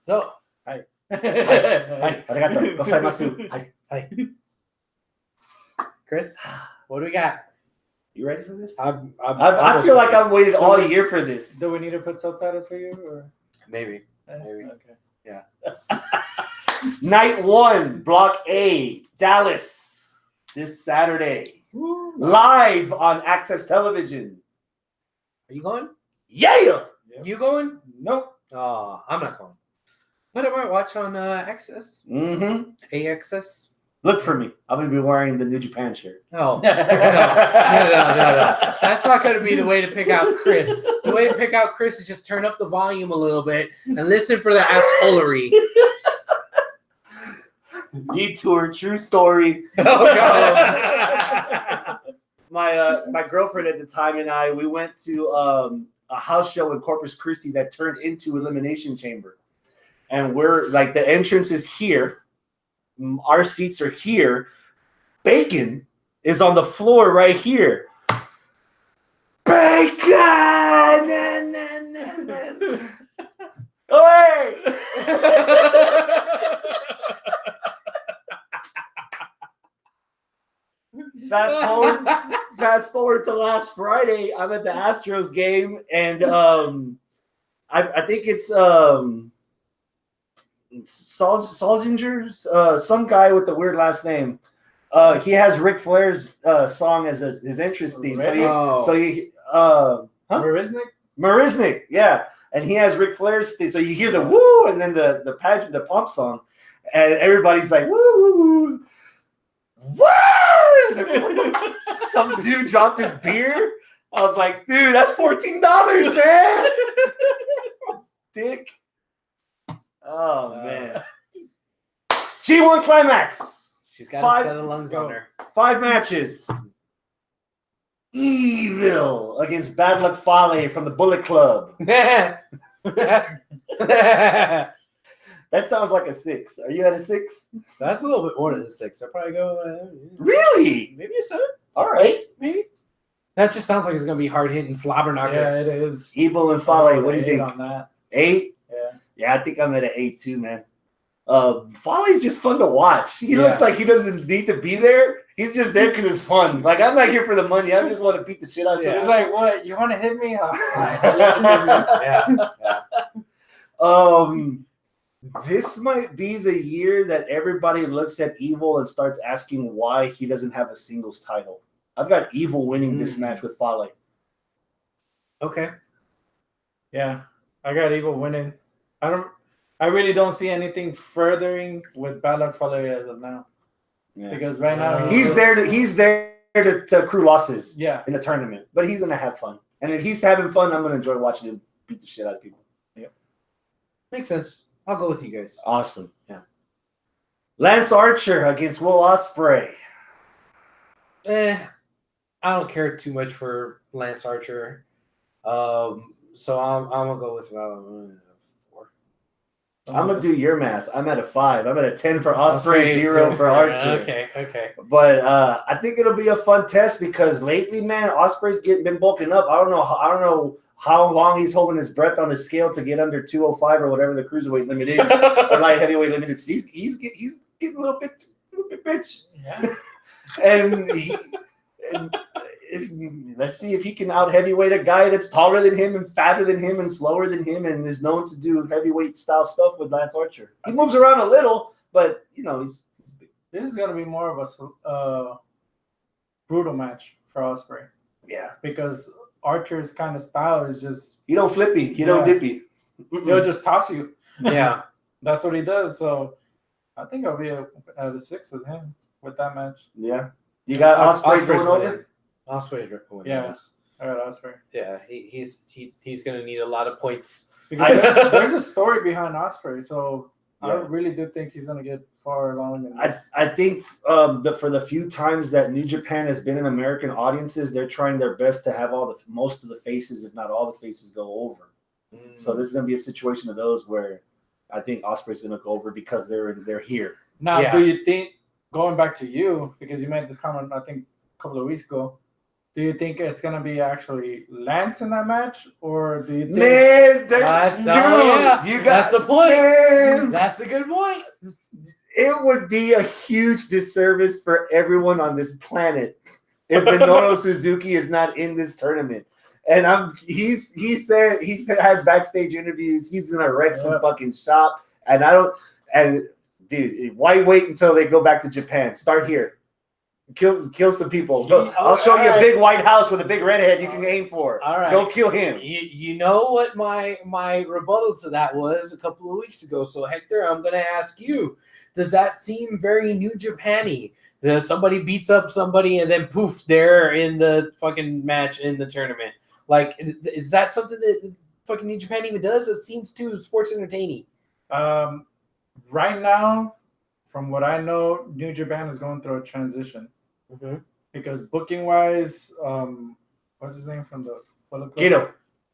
So, Hi, arigato. Gozaimasu. Hi. Chris, what do we got? You ready for this? I I feel like I've waited all year for this. Do we need to put subtitles for you? Or? Maybe. Okay. Yeah. Night 1, Block A, Dallas, this Saturday. Woo. Live on Access Television. Are you going? Yeah! Yep. You going? Nope. Oh, I'm not going. But I might watch on Access. Mm-hmm. AXS. Look for me. I'm going to be wearing the New Japan shirt. Oh, no. That's not going to be the way to pick out Chris. The way to pick out Chris is just turn up the volume a little bit and listen for the assholery. Detour, true story. Oh, God. My girlfriend at the time and I, we went to a house show in Corpus Christi that turned into Elimination Chamber. And we're like, the entrance is here. Our seats are here. Bacon is on the floor right here. Bacon! Hey! Fast forward to last Friday. I'm at the Astros game, and I think it's Soldinger, some guy with the weird last name. He has Ric Flair's song as his entrance theme. Marisnik, yeah. And he has Ric Flair's theme. So you hear the woo, and then the pump song, and everybody's like woo, woo, woo. Some dude dropped his beer. I was like, dude, that's $14, man. Dick. Oh man. G1 Climax. She's got a set of lungs on her. 5 matches. Evil against Bad Luck Fale from the Bullet Club. That sounds like a 6. Are you at a 6? That's a little bit more than a 6. I'll probably go. Really? Maybe a 7. All right. Maybe. That just sounds like it's gonna be hard hitting slobber knocker. Yeah, it is. Evil and Fale. What do you think? On that. 8? Yeah. Yeah, I think I'm at an 8 too, man. Fale's just fun to watch. He looks like he doesn't need to be there. He's just there because it's fun. Like, I'm not here for the money. I just want to beat the shit out of So someone. it's like, what? You want to hit me? Yeah. This might be the year that everybody looks at Evil and starts asking why he doesn't have a singles title. I've got Evil winning this match with Fale. Okay. Yeah, I got Evil winning. I really don't see anything furthering with Bad Luck Fale as of now. Yeah. Because right now he's there to accrue losses yeah. in the tournament. But he's gonna have fun. And if he's having fun, I'm gonna enjoy watching him beat the shit out of people. Yep. Makes sense. I'll go with you guys. Awesome. Yeah. Lance Archer against Will Ospreay. I don't care too much for Lance Archer. So I'm gonna go with 4. I'm gonna do your math. I'm at a 5. I'm at a 10 for Ospreay, 0 for Archer. Okay. But I think it'll be a fun test because lately, man, Ospreay's been bulking up. I don't know how long he's holding his breath on the scale to get under 205 or whatever the cruiserweight limit is, or light heavyweight limit is. He's getting a little bit bitch. Yeah. And let's see if he can out heavyweight a guy that's taller than him and fatter than him and slower than him and is known to do heavyweight style stuff with Lance Archer. He moves around a little, but he's big. This is gonna be more of a brutal match for Ospreay. Yeah, because Archer's kind of style is just you don't flippy, you don't dippy. He'll just toss you. Yeah, that's what he does. So I think I'll be at a 6 with him with that match. Yeah, you got Ospreay going over. Ospreay going. Yeah, I got Ospreay. Yeah, he's gonna need a lot of points. Because there's a story behind Ospreay, so I really do think he's gonna get far along in this. I think for the few times that New Japan has been in American audiences, they're trying their best to have most of the faces, if not all the faces, go over. So this is gonna be a situation of those where I think Ospreay's gonna go over because they're here. Now, do you think, going back to you, because you made this comment I think a couple of weeks ago, do you think it's gonna be actually Lance in that match, or do you think? Man, that's the point. Man, That's a good point. it would be a huge disservice for everyone on this planet if Minoru Suzuki is not in this tournament. And he had backstage interviews. He's gonna wreck some fucking shop. And dude, why wait until they go back to Japan? Start here. Kill some people. I'll show you a big white house with a big redhead you can aim for. All right. Go kill him. You know what my rebuttal to that was a couple of weeks ago. So Hector, I'm gonna ask you, does that seem very New Japan-y? Somebody beats up somebody and then poof, they're in the fucking match in the tournament. Like, is that something that fucking New Japan even does? It seems too sports entertaining. Right now, from what I know, New Japan is going through a transition. Mm-hmm. Because booking-wise, what's his name from the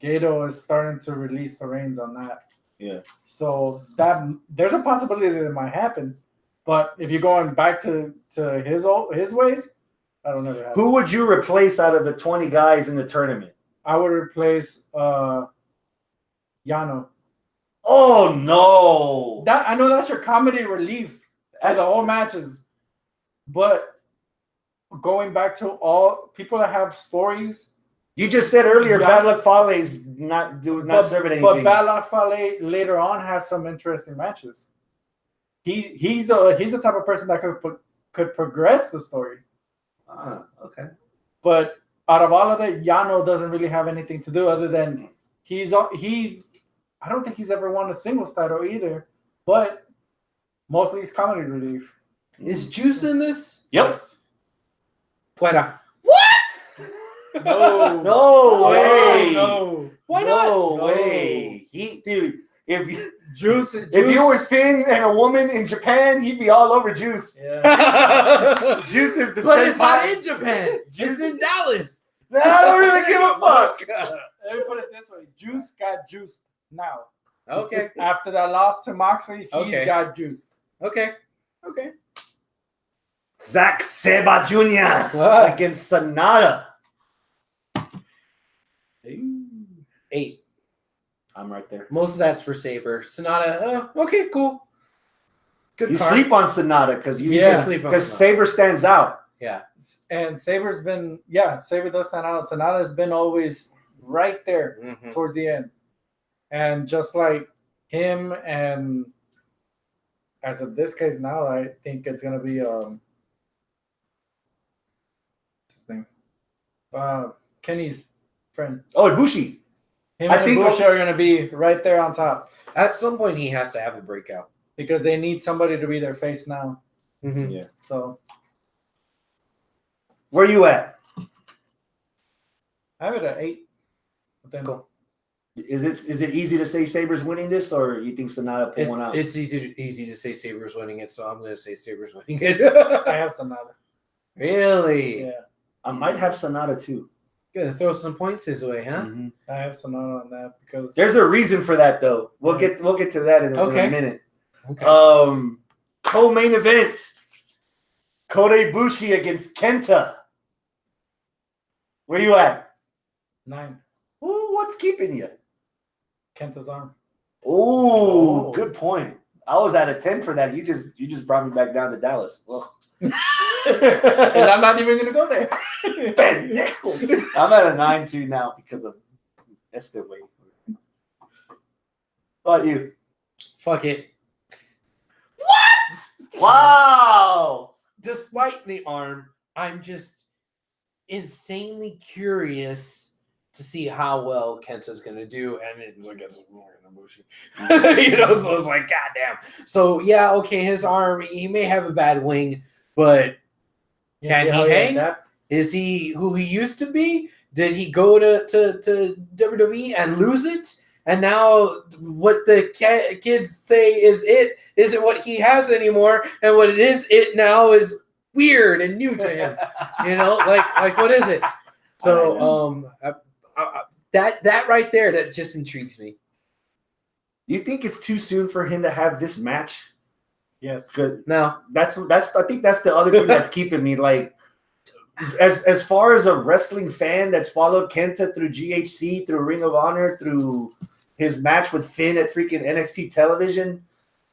Gato is starting to release the reins on that. Yeah. So there's a possibility that it might happen, but if you're going back to his ways, I don't know. Who would you replace out of the 20 guys in the tournament? I would replace Yano. Oh no! I know that's your comedy relief as the whole matches, but going back to all people that have stories. You just said earlier, Bad Luck Fale's not serving anything. But Bad Luck Fale later on has some interesting matches. He's the type of person that could progress the story. Okay. But out of all of that, Yano doesn't really have anything to do other than he's. I don't think he's ever won a singles title either, but mostly he's comedy relief. Is Juice in this? Yes. Fuera. No way. No. Why not? No way. If Juice. you were thin and a woman in Japan, he'd be all over Juice. Yeah. Juice is the But senpai. it's not in Japan. It's in Dallas. I don't really give a fuck. Let me put it this way: Juice got juiced now. Okay. After that loss to Moxley, he's got juiced. Okay. Zack Sabre Jr. against Sonata. 8. I'm right there. Most of that's for Sabre. Sonata. Okay, cool. Good. You card. sleep on Sonata because sleep on because Sonata. Sabre stands out. Yeah. And Sabre does stand out. Sonata's been always right there towards the end. And just like him, and as of this case now, I think it's gonna be his name, Kenny's friend. Oh, Ibushi. Him and Ibushi are gonna be right there on top At some point, he has to have a breakout because they need somebody to be their face now. Mm-hmm. Yeah. So where you at? I have it at 8. But then Cool. Is it easy to say Sabre's winning this, or you think Sonata pull one out? It's easy to say Sabre's winning it, so I'm going to say Sabre's winning it. I have Sonata. Really? Yeah, I might have Sonata too. Gonna throw some points his way, huh? Mm-hmm. I have Sonata on that because There's a reason for that, though. We'll get to that in a minute. Okay. Co-main event: Kota Ibushi against Kenta. Where you at? 9. Ooh, what's keeping you? Kenta's arm. Ooh, good point. I was at a 10 for that. You just brought me back down to Dallas. Well. And I'm not even gonna go there. I'm at a 9-2 now because of that's the way. How about you? Fuck it. Wow! Despite the arm, I'm just insanely curious to see how well Kenta's gonna do, and it was against Ibushi. So it's like, goddamn. So yeah, okay, his arm, he may have a bad wing, but can he hang? Is he who he used to be? Did he go to WWE and lose it? And now what the kids say is it isn't what he has anymore, and what it is now is weird and new to him. Like what is it? So that right there, that just intrigues me. You think it's too soon for him to have this match? Yes. Good. No. That's I think that's the other thing that's keeping me like as far as a wrestling fan that's followed Kenta through GHC, through Ring of Honor, through his match with Finn at freaking NXT television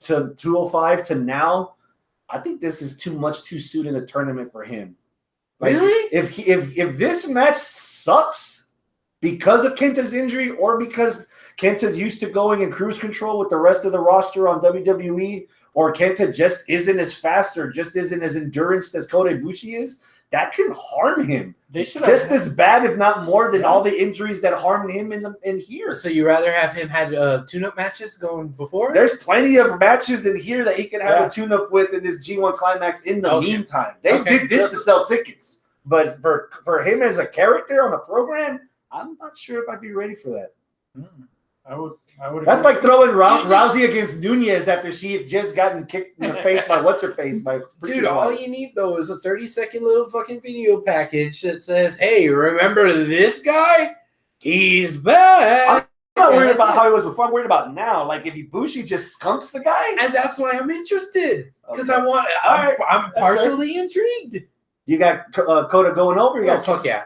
to 205 to now. I think this is too soon in the tournament for him. Really? If this match sucks because of Kenta's injury or because Kenta's used to going in cruise control with the rest of the roster on WWE, or Kenta just isn't as fast or just isn't as endurance as Kota Ibushi is, that can harm him. They should Just as bad, if not more, than Yeah. all the injuries that harmed him in here. So you rather have him had tune-up matches going before? There's plenty of matches in here that he can have Yeah. a tune-up with in this G1 Climax in the Okay. meantime. They Okay. did this to sell tickets. But for him as a character on a program, I'm not sure if I'd be ready for that. I would. That's agree. like throwing You just- Rousey against Nunez after she had just gotten kicked in the face by what's-her-face. Dude, all you need though is a 30-second little fucking video package that says, "Hey, remember this guy? He's back." I'm not And worried that's about it. how he was before. I'm worried about now. Like, if Ibushi just skunks the guy. And that's why I'm interested because Okay. I'm All right. I'm That's partially intrigued. You got Kota going over. You Oh got fuck yeah!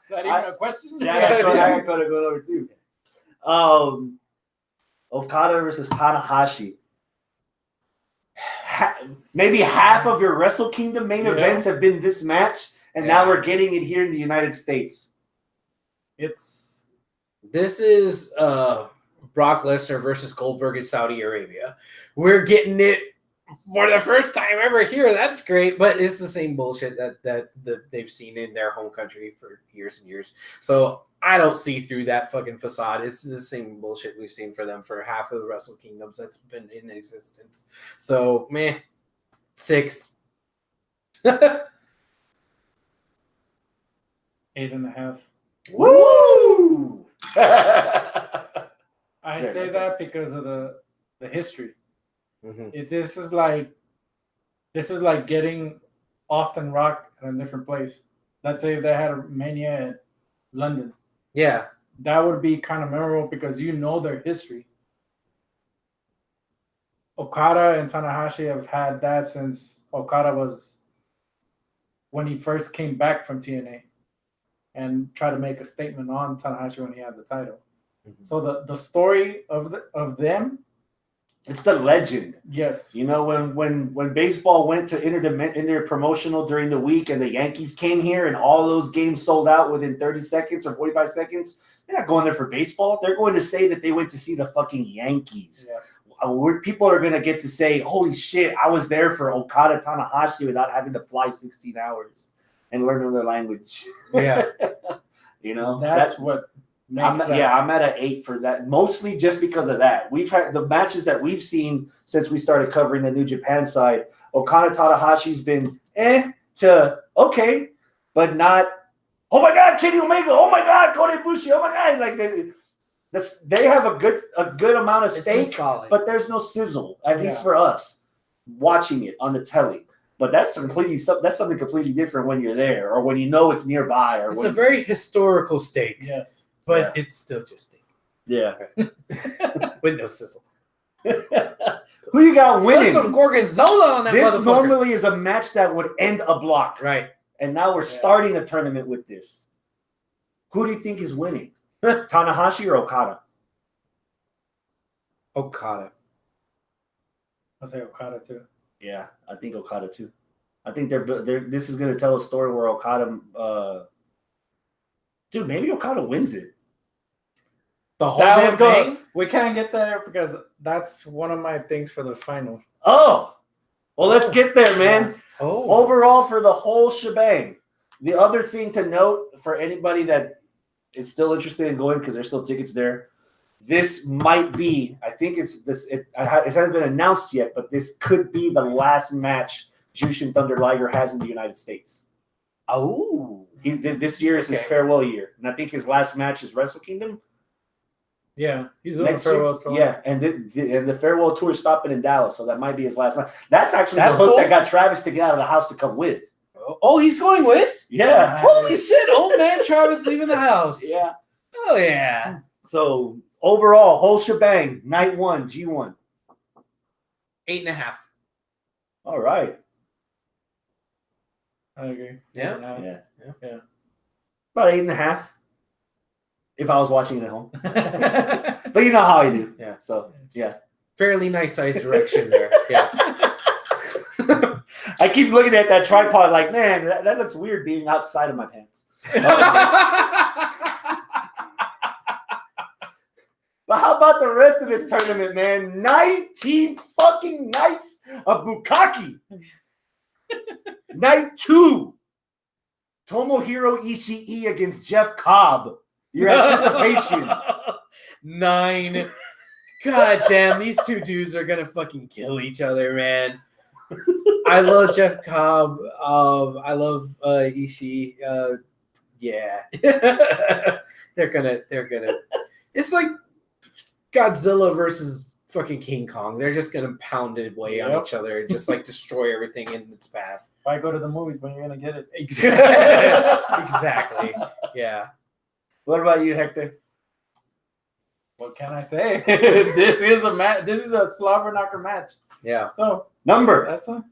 Is that even a question? Yeah, I got Kota going over too. Okada versus Tanahashi. Maybe half of your Wrestle Kingdom main Yeah. events have been this match, and now we're getting it here in the United States. It's This is Brock Lesnar versus Goldberg in Saudi Arabia. We're getting it for the first time ever here. That's great, but it's the same bullshit that they've seen in their home country for years and years. So I don't see through that fucking facade. It's the same bullshit we've seen for them for half of the Wrestle Kingdoms that's been in existence. So, man, 6. 8.5. Woo! I Sure, say okay. that because of the history. Mhm. This is like getting Austin Rock in a different place. Let's say if they had a Mania at London, Yeah. that would be kind of memorable because you know their history. Okada and Tanahashi have had that since Okada was when he first came back from TNA and tried to make a statement on Tanahashi when he had the title. So the story of them, It's the legend. yes. You know, when baseball went to interpromotional during the week and the Yankees came here and all those games sold out within 30 seconds or 45 seconds, they're not going there for baseball. They're going to say that they went to see the fucking Yankees. Yeah. People are going to get to say, holy shit, I was there for Okada Tanahashi without having to fly 16 hours and learn another language. Yeah. You know, That's what makes that. I'm at an 8 for that, mostly just because of that. We've had the matches that we've seen since we started covering the New Japan side. Okada Tanahashi's been to okay, but not. Oh my God, Kenny Omega! Oh my God, Kota Ibushi! Oh my God! Like they have a good amount of It's stake, so solid. but there's no sizzle, at least Yeah. for us watching it on the telly. But that's something completely different when you're there or when you know it's nearby. Or It's when, a very historical steak, Yes. but it's still just steak yeah. with no sizzle. Who you got Put winning? some gorgonzola on that This motherfucker. normally is a match that would end a block, Right. and now we're Yeah. starting a tournament with this. Who do you think is winning, Tanahashi or Okada? Okada. I'll say Okada too. Yeah, I think Okada too. I think they're this is going to tell a story where Okada, dude, maybe Okada wins it. The whole That damn was good. thing? We can't get there because that's one of my things for the final. Oh, well, let's get there, man. Oh. Overall, for the whole shebang, the other thing to note for anybody that is still interested in going because there's still tickets there, this might be. I think it hasn't been announced yet, but this could be the last match Jushin Thunder Liger has in the United States. Oh. This year is his Okay. farewell year, and I think his last match is Wrestle Kingdom Yeah, he's doing a next year. farewell tour. Yeah, and the farewell tour is stopping in Dallas, so that might be his last match. That's actually That's the hook cool. that got Travis to get out of the house to come with. Oh, he's going with? Yeah, Holy shit, old man Travis leaving the house. yeah. Oh, yeah. So overall, whole shebang, night 1, G1. 8.5. All right. I agree. Yeah. Yeah. About 8.5. If I was watching it at home. But you know how I do. Yeah. So yeah. fairly nice size direction there. Yes. I keep looking at that tripod like, man, that looks weird being outside of my pants. But how about the rest of this tournament, man? 19 fucking nights of bukkake. Night 2, Tomohiro Ishii against Jeff Cobb. Your anticipation. 9. God damn, these two dudes are gonna fucking kill each other, man. I love Jeff Cobb. I love Ishii. Yeah. They're gonna. It's like Godzilla versus fucking King Kong. They're just gonna pound it away on each other and just like destroy everything in its path. Why go to the movies when you're gonna get it? Exactly. Yeah. What about you, Hector? What can I say? This is a match. This is a slobber knocker match. Yeah. So Number that's a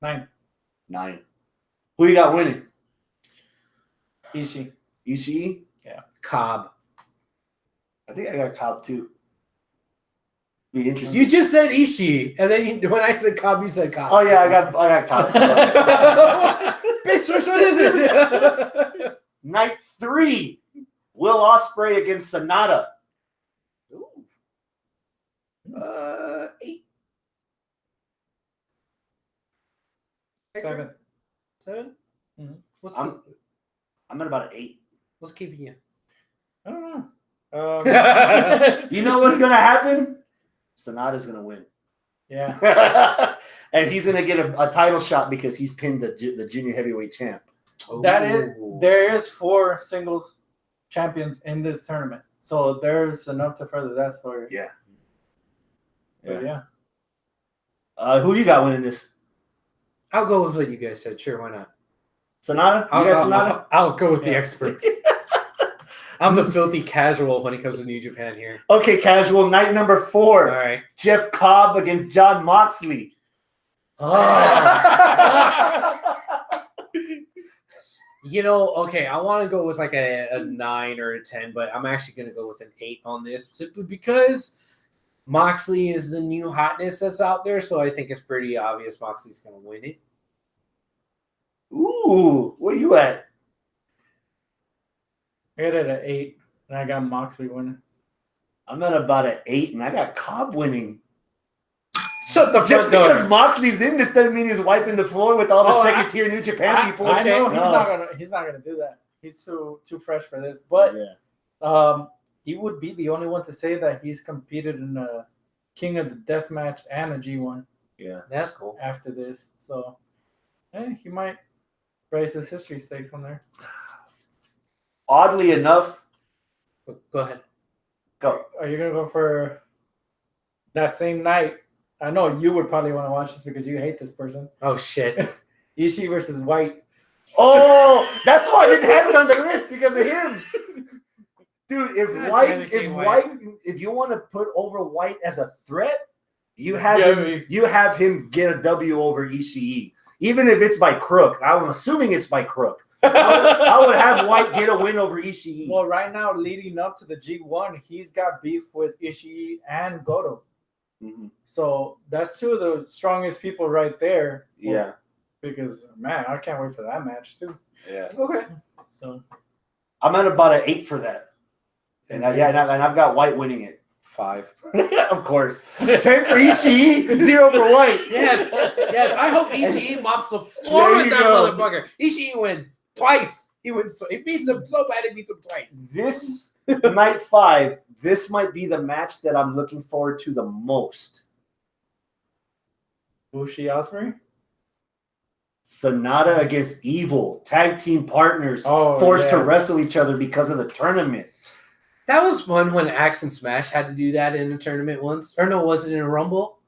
9. 9. Who you got winning? Ishii. Ishii? Cobb. I think I got Cobb too. Be interesting. You just said Ishii, and then when I said Cobb, you said Cobb. Oh yeah, I got Cobb. Bitch, which one is it? Night 3, Will Ospreay against Sonata. Ooh. 8. 7. 7? Mhm. I'm at about an 8. What's keeping you? I don't know. You know what's gonna happen? Sonata's gonna win. Yeah. And he's gonna get a title shot because he's pinned the junior heavyweight champ. There is 4 singles champions in this tournament, so there's enough to further that story. Yeah. But yeah. Who you got winning this? I'll go with what you guys said. Sure, why not? Sonata? You got Sonata? I'll go with the Yeah. experts. I'm the filthy casual when it comes to New Japan here. Okay, casual. Night number 4. All right. Jeff Cobb against John Moxley. You know, okay, I want to go with like a 9 or a 10, but I'm actually going to go with an 8 on this simply because Moxley is the new hotness that's out there, so I think it's pretty obvious Moxley's going to win it. Ooh, where you at? I got it at 8, and I got Moxley winning. I'm at about an 8, and I got Cobb winning. Shut the Just front door. because Moxley's in this doesn't mean he's wiping the floor with all the Oh, second-tier New Japan people. I know Okay. he's not gonna do that. He's too fresh for this. But Yeah. he would be the only one to say that he's competed in a King of the Death match and a G1 Yeah. That's cool. after this. So he might raise his history stakes on there. Oddly enough, Go ahead. go. Are you gonna go for that same night? I know you would probably want to watch this because you hate this person. Oh, shit. Ishii versus White. Oh, that's why I didn't have it on the list because of him. Dude, if God White, damn it, if Jay White, White. if you want to put over White as a threat, you have Yeah, him. You have him get a W over Ishii, even if it's by crook. I'm assuming it's by crook. I would have White get a win over Ishii. Well, right now, leading up to the G1, he's got beef with Ishii and Goto. Mhm. So that's 2 of the strongest people right there. Yeah, Because, man, I can't wait for that match, too. yeah. Okay. So I'm at about an 8 for that, and I've got White winning it. 5. Of course, 10 for Ishii, 0 for White. Yes. Yes. I hope Ishii mops the floor There with you that go. motherfucker. Ishii wins twice. He wins. He beats him so bad he beats him twice. This night 5, this might be the match that I'm looking forward to the most. Bushi Ospreay? Sonata against Evil, tag team partners, Oh, forced to yeah. wrestle each other because of the tournament. That was fun when Axe and Smash had to do that in a tournament once. Or no, was it in a Rumble?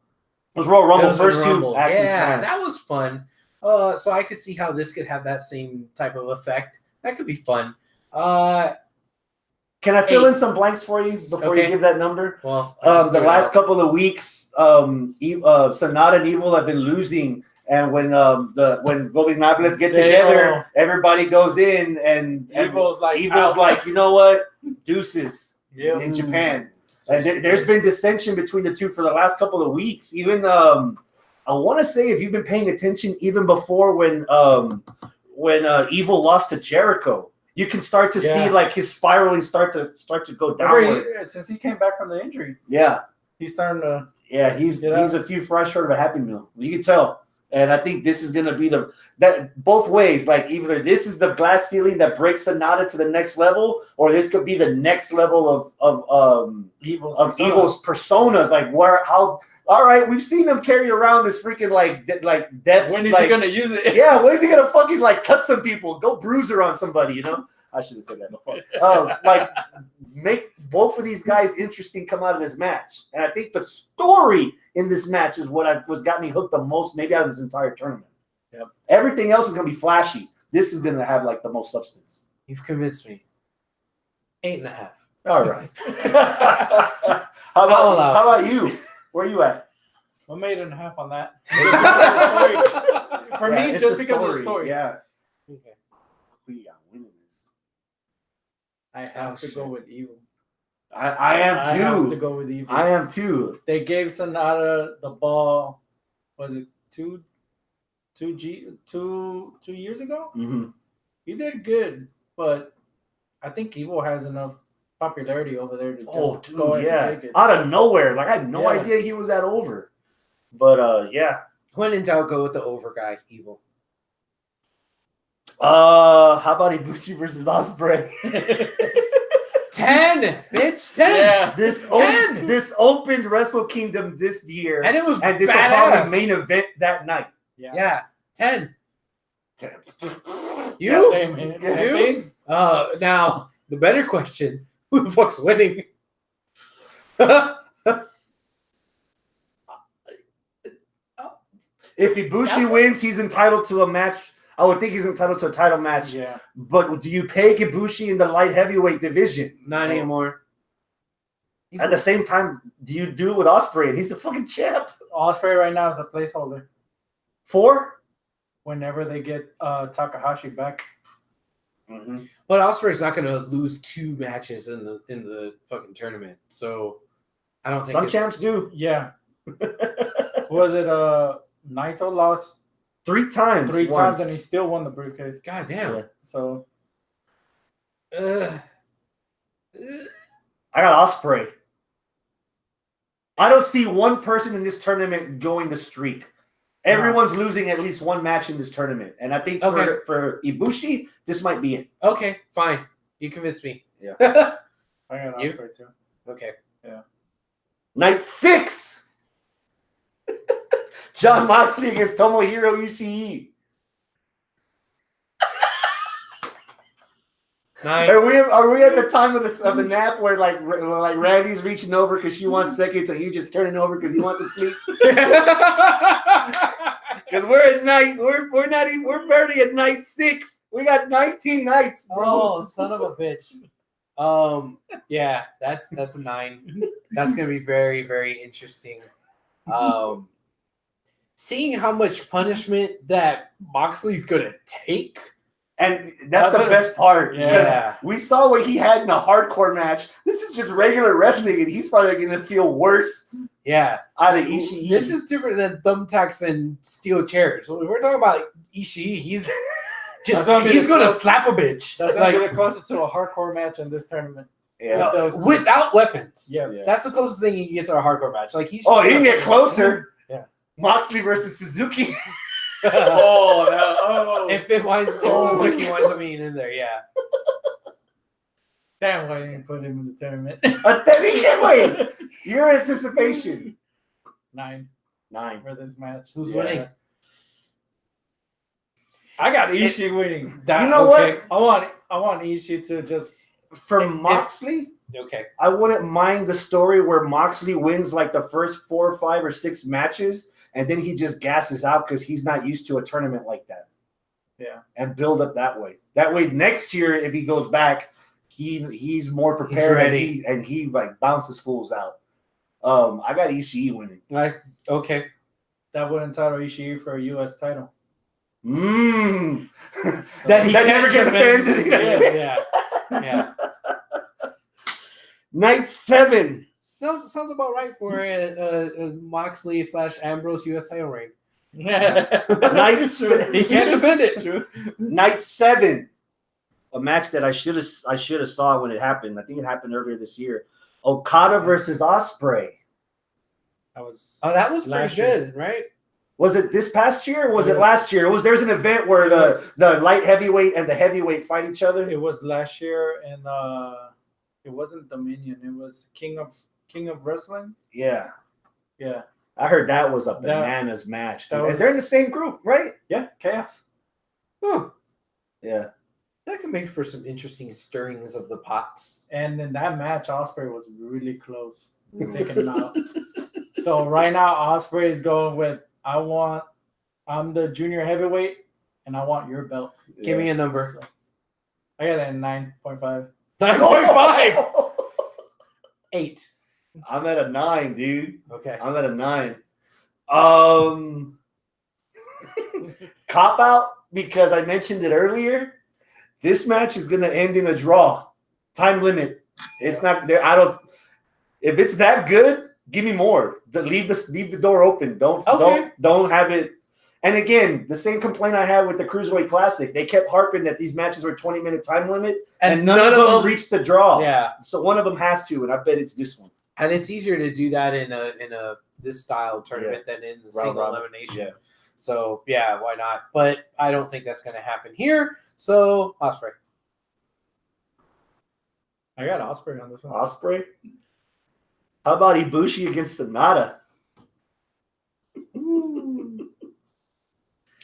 It was Royal Rumble, It was in first Rumble. 2 action Yeah, smash. that was fun. So I could see how this could have that same type of effect. That could be fun. Can I fill 8. in some blanks for you before you Okay. give that number? Well, I just The threw it last out. couple of weeks, Sonata and Evil have been losing, and when Golden Nables get They together, all- everybody goes in, and Evil's like, Evil's out. like, you know what, deuces Yep. in Japan. And there's been dissension between the two for the last couple of weeks. Even I want to say, if you've been paying attention, even before when Evil lost to Jericho, you can start to see like his spiraling start to go downward. Since he came back from the injury, he's starting to. Yeah, he's a few fries short of a Happy Meal. You can tell. And I think this is going to be that both ways. Like either this is the glass ceiling that breaks Sonata to the next level, or this could be the next level of Evil's personas. Like all right, we've seen him carry around this freaking like death. When is he gonna use it? Yeah, when is he gonna fucking like cut some people, go bruiser on somebody? You know, I should have said that before. Like make both of these guys interesting come out of this match, and I think the story in this match is what was got me hooked the most, maybe out of this entire tournament. Yep. Everything else is gonna be flashy. This is gonna have like the most substance. You've convinced me. 8.5. All right. How about you? Where are you at? I'm 8.5 on that. For me, just because of the story. Yeah. Okay. We are winning this. I have to go with Evil. I am too. I have to go with Evil. I am too. They gave Sonata the ball. Was it two years ago? Mm-hmm. He did good, but I think Evil has enough popularity over there to just go ahead and take it. Out of nowhere. Like I had no idea he was that over. But When in doubt, go with the over guy, Evil. How about Ibushi versus Ospreay? 10, bitch, 10. Yeah. This opened Wrestle Kingdom this year, And it was this will badass. probably main event that night. Yeah, 10. 10. You? Same thing. Now the better question: who the fuck's winning? If Ibushi wins, he's entitled to a match. I would think he's entitled to a title match. Yeah. But do you peg Ibushi in the light heavyweight division? Not anymore. At the same time, do you do it with Ospreay? And he's the fucking champ. Ospreay right now is a placeholder. 4? Whenever they get Takahashi back. Mm-hmm. But Ospreay's not going to lose 2 matches in the fucking tournament, so I don't think some champs do. Yeah. Was it Naito lost 3 times? 3 once. times, and he still won the briefcase. God damn. Yeah. So I got Ospreay. I don't see one person in this tournament going the streak. Everyone's losing at least one match in this tournament. And I think for Ibushi, this might be it. Okay, fine. You convinced me. Yeah. I got Ospreay too. Okay. Yeah. Night 6. Jon Moxley against Tomohiro Ishii. 9. Are we at the time of the nap where like Randy's reaching over because she wants seconds and you just turning over because he wants some sleep? Because we're at night. We're not even. We're barely at night 6. We got 19 nights, bro. Oh, son of a bitch. Yeah, that's a 9. That's gonna be very, very interesting. Seeing how much punishment that Moxley's gonna take. And that's the best part. Yeah. We saw what he had in a hardcore match. This is just regular wrestling, and he's probably going to feel worse. Yeah. Out of Ishii. This is different than thumbtacks and steel chairs. When we're talking about Ishii, he's going to slap a bitch. That's going to be the closest to a hardcore match in this tournament. Yeah. Without weapons. Yes. Yeah. That's the closest thing you can get to a hardcore match. Like he's. Oh, he can get closer. Yeah. Moxley versus Suzuki. If Suzuki winds up being in there, yeah. Damn, why didn't put him in the tournament? Wait, your anticipation. 9 for this match. Who's winning? I got Ishii winning. You know what? I want Ishii to just for Moxley. Okay. I wouldn't mind the story where Moxley wins like the first 4, 5, or 6 matches. And then he just gasses out because he's not used to a tournament like that. Yeah. And build up that way. That way, next year, if he goes back, he's more prepared. He's ready. And he like bounces fools out. I got Ishii winning. Okay. That would entitle Ishii for a U.S. title. That he never gets defended. Yeah. Night 7. sounds about right for a Moxley / Ambrose US title reign. Night He can't defend it. Night 7, a match that I should have saw when it happened. I think it happened earlier this year. Okada versus Ospreay. That was That was last pretty good, right? Was it this past year or was It it was- last year? There's an event where the light heavyweight and the heavyweight fight each other. It was last year, and it wasn't Dominion. It was King of Wrestling. Yeah. Yeah, I heard that was a That- bananas match. that Dude. was- And they're in the same group, right? yeah, Chaos. Huh. Yeah. That could make for some interesting stirrings of the pots. And in that match, Osprey was really close to taking him out. So right now, Osprey is going with I'm the junior heavyweight, and I want your belt. Give me a number. So, I got it at 9.5. 9.5. 8. I'm at a 9, dude. Okay. I'm at a 9. Cop out because I mentioned it earlier. This match is gonna end in a draw. Time limit. It's not there. If it's that good, give me more. Leave the door open. Don't have it. And again, the same complaint I had with the Cruiserweight Classic. They kept harping that these matches were 20-minute time limit, and none of them reached the draw. Yeah. So one of them has to, and I bet it's this one. And it's easier to do that in a this style tournament than in the single robin. elimination. Yeah. So yeah, why not? But I don't think that's going to happen here. So Osprey. I got Osprey on this one. Osprey. How about Ibushi against Sonata?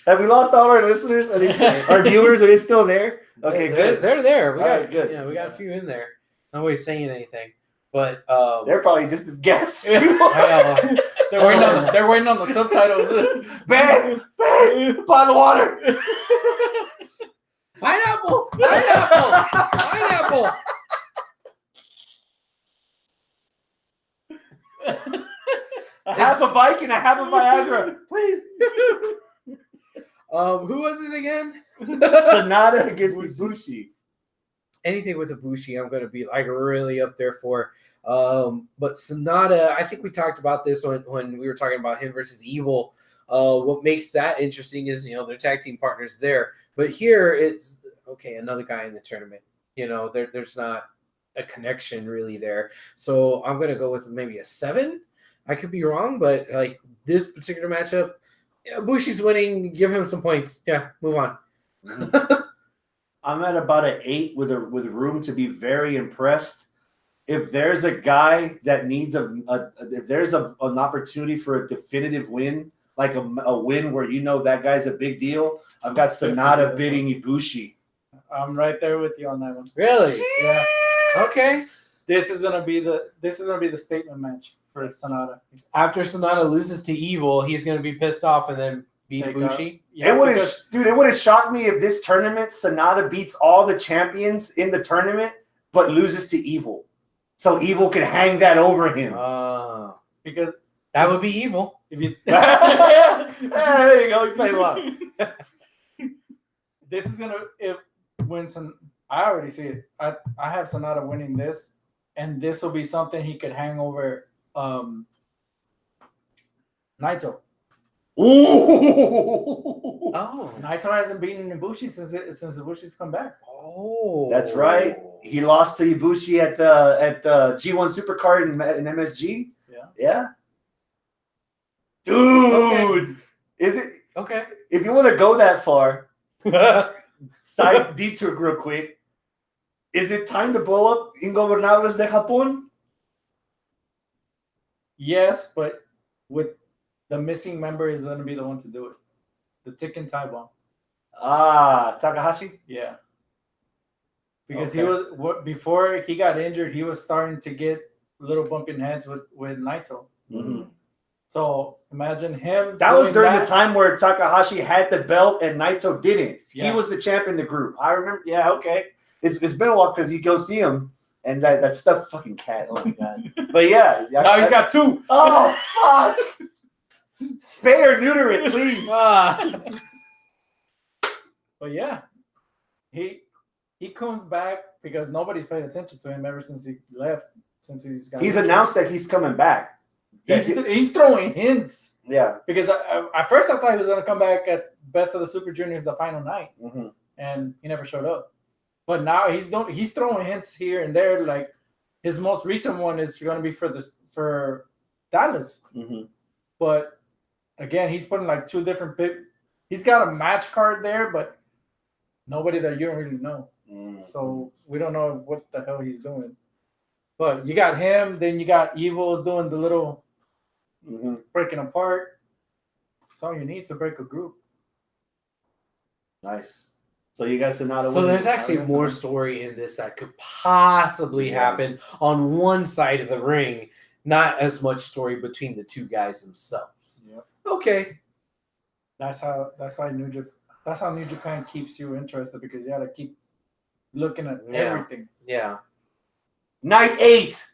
Have we lost all our listeners? Our viewers? Are they still there? Okay, good. They're there. We All got right, good. Yeah, we got a few in there. Nobody's saying anything, but They're probably just as gassed. as I you are. know. They're waiting on the subtitles. Ben, bottle of water. Pineapple. A half a Viking, a half a Viagra, please. Who was it again? Sonata against Ibushi. Anything with Ibushi, I'm going to be like really up there for. But Sonata, I think we talked about this when we were talking about him versus Evil. What makes that interesting is, they're tag team partners there. But here it's, okay, another guy in the tournament. There's not a connection really there. So I'm going to go with maybe a 7. I could be wrong, but like this particular matchup, Ibushi's winning. Give him some points. Yeah, move on. I'm at about an 8 with room to be very impressed. If there's a guy that needs if there's an opportunity for a definitive win, like a win where that guy's a big deal, I've got Sonata beating Ibushi. I'm right there with you on that one. Really? Yeah. Okay. This is gonna be the statement match for Sonata. After Sonata loses to Evil, he's going to be pissed off and then beat Ibushi. Yeah, It would have shocked me if this tournament Sonata beats all the champions in the tournament, but loses to Evil, so Evil can hang that over him. because That would be Evil. if you There you go. You played along. this is gonna I already see it. I have Sonata winning this, and this will be something he could hang over Naito. Ooh. Oh. Naito hasn't beaten Ibushi since Ibushi's come back. Oh. That's right. He lost to Ibushi at the G1 Supercard in MSG. Yeah. Yeah. Dude, is it? Okay. If you want to go that far, side detour real quick. Is it time to blow up Ingobernables de Japón? Yes, but with the missing member is going to be the one to do it. The ticking time bomb. Takahashi? Yeah. Because Okay. he was before he got injured, he was starting to get little bumping heads with Naito. Mm-hmm. So imagine him. That was doing during that. the time where Takahashi had the belt and Naito didn't. Yeah. He was the champ in the group. I remember. Yeah, okay. It's been a while because you go see him and that stuff fucking cat. Oh my god. But yeah. Now he's got 2. Oh fuck. Spay or neuter it, please. But yeah, he comes back because nobody's paid attention to him ever since he left. since he's got. He's announced that he's coming back. He's throwing hints. Yeah. Because at first I thought he was going to come back at Best of the Super Juniors the final night, and he never showed up. But now he's throwing hints here and there. Like his most recent one is going to be for Dallas. But again, he's putting like two different he's got a match card there, but nobody that you don't really know. So we don't know what the hell he's doing. But you got him, then you got Evil's doing the little breaking apart. That's all you need to break a group. Nice. So you guys are not. So there's actually more story in this that could possibly happen on one side of the ring. Not as much story between the two guys themselves. Yep. Okay. That's how New Japan keeps you interested, because you got to keep looking at everything. Yeah. Night 8.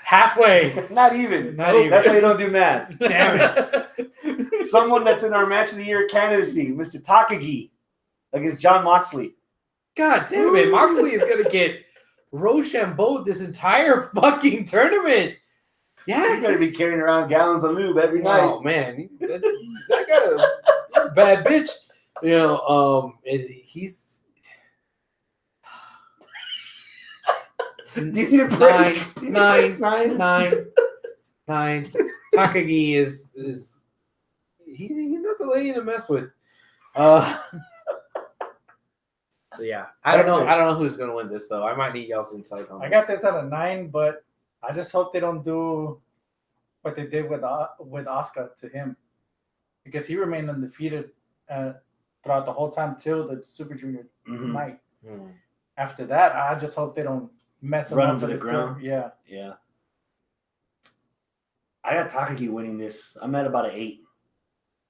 Halfway. Not even. That's why you don't do math. Damn it. Someone that's in our match of the year candidacy, Mr. Takagi, against John Moxley. God damn it. Moxley is going to get Rochambeau this entire fucking tournament. Yeah. He's going to be carrying around gallons of lube every night. Oh, man. That got a bad bitch. You know, he's... Do you need a break? Nine. Takagi is he's not the lady to mess with. So yeah, I don't know who's gonna win this though. I might need y'all's insight on I got this at a 9, but I just hope they don't do what they did with Asuka to him, because he remained undefeated throughout the whole time till the Super Junior night. After that, I just hope they don't mess him Run up him for to the this ground. Yeah. I got Takagi winning this. I'm at about an 8.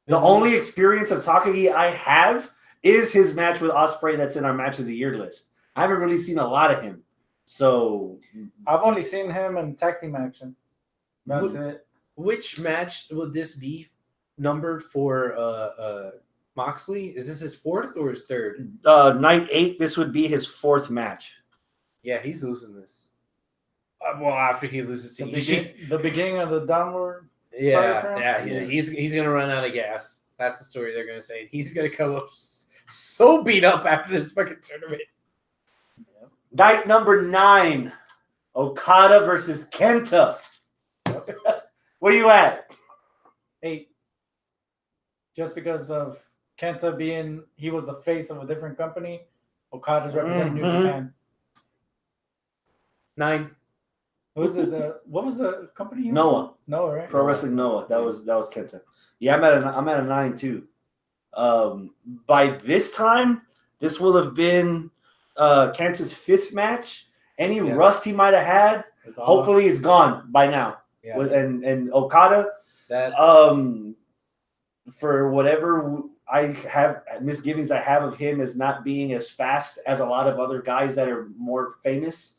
The only experience of Takagi I have is his match with Ospreay that's in our match of the year list. I haven't really seen a lot of him. So I've only seen him in tag team action. That's it. Which match would this be numbered for Moxley? Is this his 4th or his 3rd? Night 8, this would be his 4th match. Yeah, he's losing this. Well, after he loses to the beginning of the downward. He's gonna run out of gas. That's the story they're gonna say. He's gonna come up so beat up after this fucking tournament. Night number 9, Okada versus Kenta. Where you at? 8. Just because of Kenta he was the face of a different company. Okada's representing New Japan. 9. What was it? What was the company? Noah. Noah, right? Pro Wrestling Noah. That was Kenta. Yeah, I'm at a 9 too. By this time, this will have been Kenta's 5th match. Any rust he might have had, hopefully, is gone by now. Yeah. And Okada, for whatever I have misgivings I have of him as not being as fast as a lot of other guys that are more famous.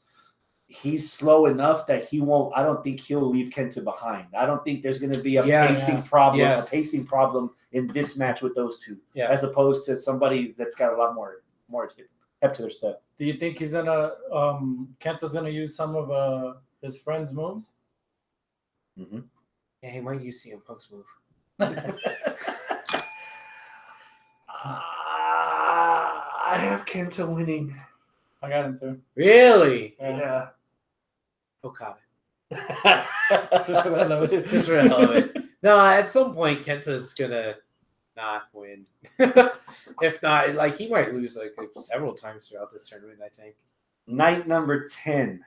He's slow enough that he won't. I don't think he'll leave Kenta behind. I don't think there's going to be a pacing problem in this match with those two, as opposed to somebody that's got a lot more up to their step. Do you think he's gonna Kenta's gonna use some of his friend's moves? Yeah, he might use CM Punk's move. I have Kenta winning. I got him too. Really? Yeah. Okada. Just for the hell of it. Just for the hell of it. No, at some point Kenta's gonna not win. If not, like he might lose like several times throughout this tournament, I think. Night number 10.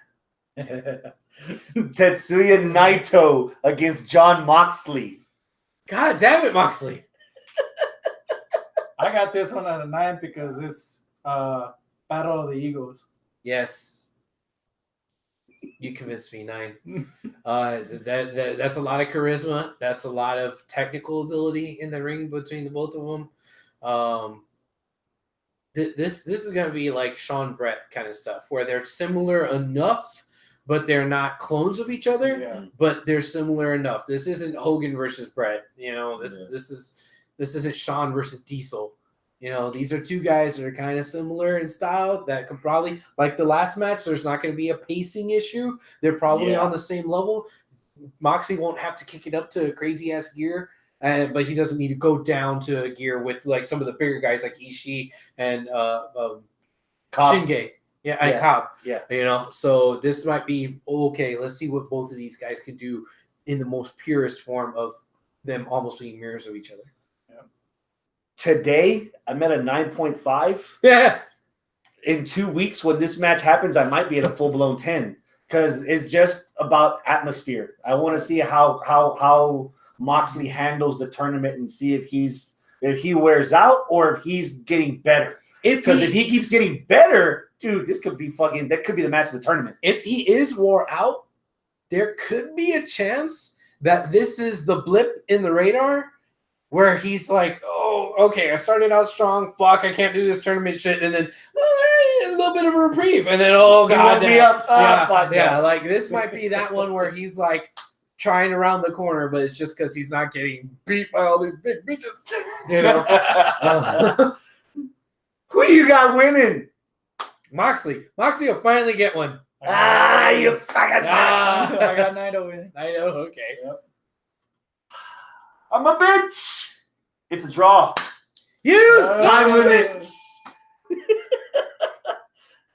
Tetsuya Naito against John Moxley. God damn it, Moxley. I got this one at a 9 because it's Battle of the Egos. Yes. You convinced me. 9. That's a lot of charisma. That's a lot of technical ability in the ring between the both of them. This is going to be like Sean Brett kind of stuff, where they're similar enough, but they're not clones of each other. Yeah. But they're similar enough. This isn't Hogan versus Brett. You know, this isn't Sean versus Diesel. You know, these are two guys that are kind of similar in style that could probably, like the last match, there's not going to be a pacing issue. They're probably on the same level. Moxley won't have to kick it up to crazy ass gear, but he doesn't need to go down to a gear with like some of the bigger guys like Ishii and Shinge. Yeah, and Cobb. Yeah. You know, so this might be okay. Let's see what both of these guys can do in the most purest form of them almost being mirrors of each other. Today, I'm at a 9.5. Yeah. In 2 weeks, when this match happens, I might be at a full-blown 10 because it's just about atmosphere. I want to see how Moxley handles the tournament and see if he wears out or if he's getting better. Because if he keeps getting better, dude, that could be the match of the tournament. If he is wore out, there could be a chance that this is the blip in the radar where he's like, oh, okay, I started out strong. Fuck, I can't do this tournament shit. And then a little bit of a reprieve. And then, oh, God. Like this might be that one where he's like trying around the corner, but it's just because he's not getting beat by all these big bitches. You know? Who you got winning? Moxley will finally get one. You fucking I got Naito winning. Naito, okay. Yep. I'm a bitch. It's a draw. Time limit.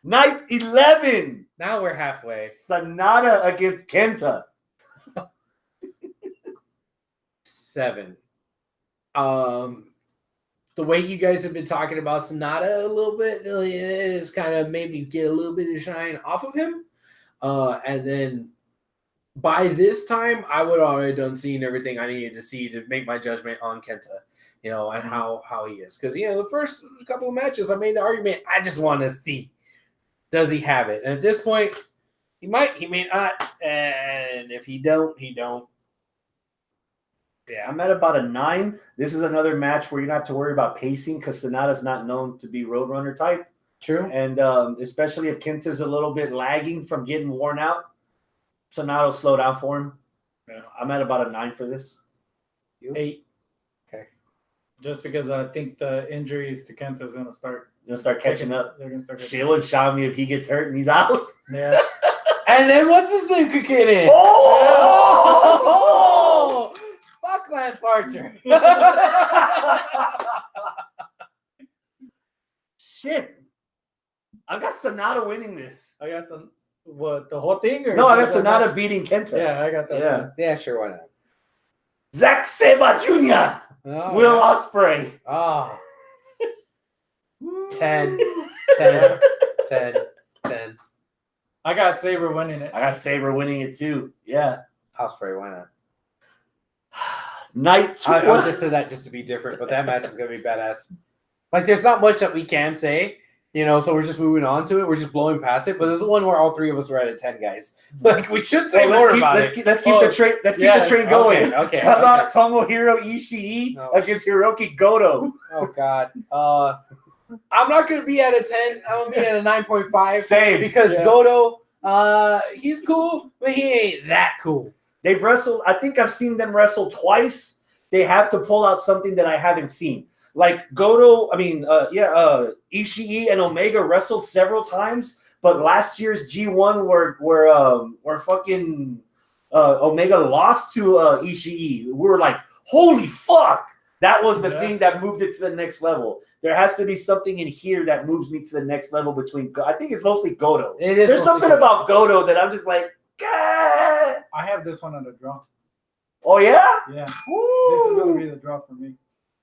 Night 11. Now we're halfway. Sonata against Kenta. 7. The way you guys have been talking about Sonata a little bit is kind of made me get a little bit of shine off of him. And then by this time, I would already done seeing everything I needed to see to make my judgment on Kenta, you know, and how he is. Because, you know, the first couple of matches, I made the argument, I just want to see, does he have it? And at this point, he might, he may not. And if he don't, he don't. Yeah, I'm at about a 9. This is another match where you don't have to worry about pacing because Sonata's not known to be Roadrunner type. True. And especially if Kenta's a little bit lagging from getting worn out, Sonata will slow down for him. Yeah. I'm at about a 9 for this. 8. Okay. Just because I think the injuries to Kenta is going to start. You'll start catching up. They're going to start. She'll and Shami if he gets hurt and he's out. Yeah. And then what's his name could get in? Oh! Fuck Lance Archer. Shit. I got Sonata winning this. I got some. What, the whole thing? Or No, I got Sonata beating Kenta. Yeah, I got that. Yeah. Too. Yeah, sure, why not? Zack Sabre Jr. Oh, Will yeah. Ospreay. Oh. 10. I got Sabre winning it. I got Sabre winning it too. Yeah. Ospreay, why not? Night 2. I'll just say that just to be different, but that match is going to be badass. Like, there's not much that we can say, you know, so we're just moving on to it. We're just blowing past it, but there's one where all three of us were at a 10, guys. Like, we should say more about it. Let's keep the train. Let's keep the train going. Okay. How about Tomohiro Ishii against Hiroki Goto? Oh, God. I'm not going to be at a 10. I'm going to be at a 9.5. Same. Because Goto, he's cool, but he ain't that cool. They've wrestled. I think I've seen them wrestle twice. They have to pull out something that I haven't seen. Like Goto, Ishii and Omega wrestled several times, but last year's G1 where fucking Omega lost to Ishii. We were like, holy fuck! That was the thing that moved it to the next level. There has to be something in here that moves me to the next level between. I think it's mostly Goto. There's something about Goto that I'm just like, Gah! I have this one on the draw. Oh yeah? Yeah. Woo! This is gonna be the draw for me.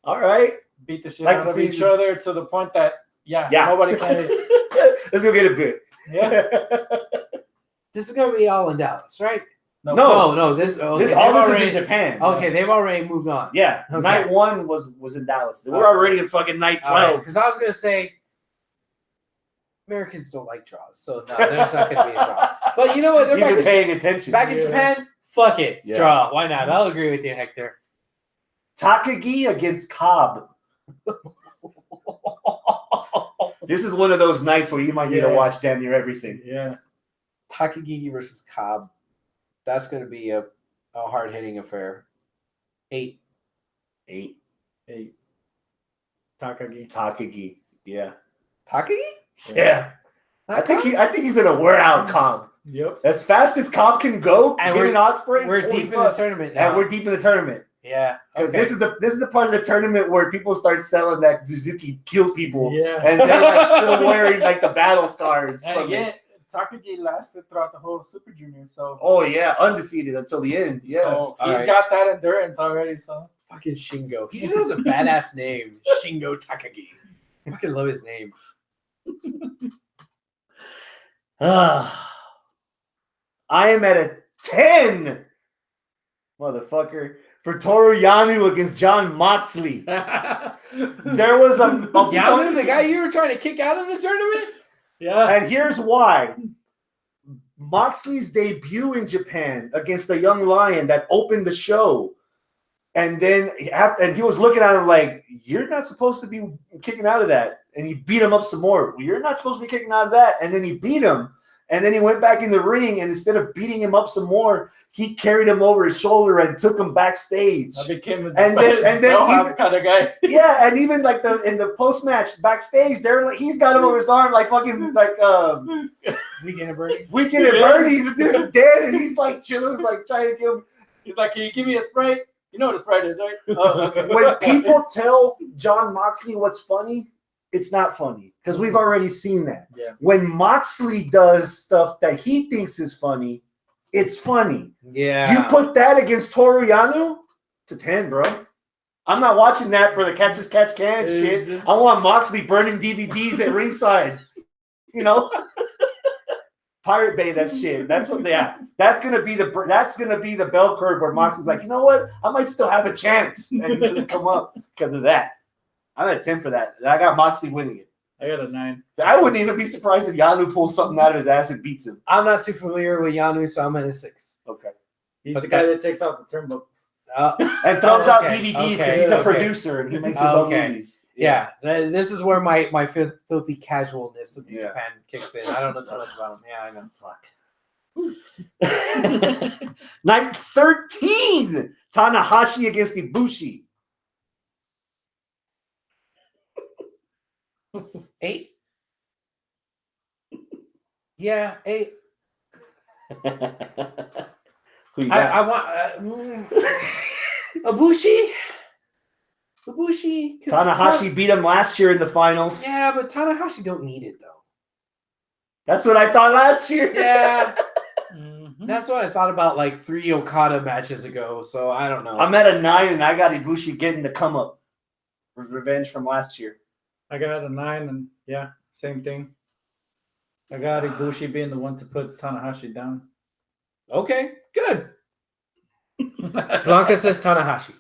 All right. Beat the shit out of each other to the point that nobody can. Let's go get a bit. Yeah. This is gonna be all in Dallas, right? No. This all this is in Japan. Okay, they've already moved on. Yeah. Okay. Night 1 was in Dallas. We're already in fucking night 12. Because I was gonna say Americans don't like draws, so no, there's not gonna be a draw. But you know what? They're You've been paying attention. back in Japan. Fuck it, Yeah. draw. Why not? I'll agree with you, Hector. Takagi against Cobb. This is one of those nights where you might need to watch damn near everything. Yeah. Takagi versus Cobb. That's going to be a hard-hitting affair. 8. Takagi. Yeah. Takagi? Yeah. I think he's in a wear out comp. Yep. As fast as comp can go, And him and Osprey, We're holy deep in the fuck. tournament now. And we're deep in the tournament. Yeah. Because Okay. this is the part of the tournament where people start selling that Suzuki killed people. Yeah. And they're like still wearing like the battle scars. And from again, it. Takagi lasted throughout the whole Super Junior, so Oh yeah, undefeated until the end. Yeah. so All he's right. got that endurance already. So Fucking Shingo. He just has a badass name. Shingo Takagi. I fucking love his name. I am at a 10, motherfucker, for Toru Yano against John Moxley. There was a Yano, the guy you were trying to kick out of the tournament? yeah, and here's why. Moxley's debut in Japan against the Young Lion that opened the show. And then he was looking at him like, you're not supposed to be kicking out of that. And he beat him up some more. You're not supposed to be kicking out of that. And then he beat him. And then he went back in the ring. And instead of beating him up some more, he carried him over his shoulder and took him backstage. I became his And then bellhop kind of guy. Yeah, and even like in the post match backstage, they're like he's got him over his arm like fucking like Weekend at Bernie's. Weekend at Bernie's. This is dead, and he's like chilling, like trying to give him. He's like, "Can you give me a Sprite? You know what a Sprite is, right?" Oh, okay. When people tell John Moxley what's funny, it's not funny because we've already seen that. Yeah. When Moxley does stuff that he thinks is funny, it's funny. Yeah. You put that against Toru Yano, it's a 10, bro. I'm not watching that for the catch as catch can It's shit. just- I want Moxley burning DVDs at ringside. You know, Pirate Bay that shit. That's what. Yeah, that's gonna be the bell curve where Moxley's like, you know what? I might still have a chance, and he's gonna come up because of that. I'm at 10 for that. I got Moxley winning it. I got a 9. I wouldn't even be surprised if Yano pulls something out of his ass and beats him. I'm not too familiar with Yano, so I'm at a 6. Okay. He's But the guy that takes out the turnbuckles. And throws out Okay, DVDs because okay, he's a okay. producer and he makes his own Okay. movies. Yeah, this is where my filthy casualness of New Yeah. Japan kicks in. I don't know too much about him. Yeah, I know. Fuck. Night 13, Tanahashi against Ibushi. 8? Yeah, 8. Who you I got? want Ibushi. 'cause Tanahashi beat him last year in the finals. Yeah, but Tanahashi don't need it though. That's what I thought last year. Yeah, Mm-hmm. that's what I thought about like 3 Okada matches ago. So I don't know. I'm at a 9 and I got Ibushi getting the come up. Revenge from last year. I got a 9, and yeah, same thing. I got Ibushi being the one to put Tanahashi down. Okay, good. Blanca says Tanahashi.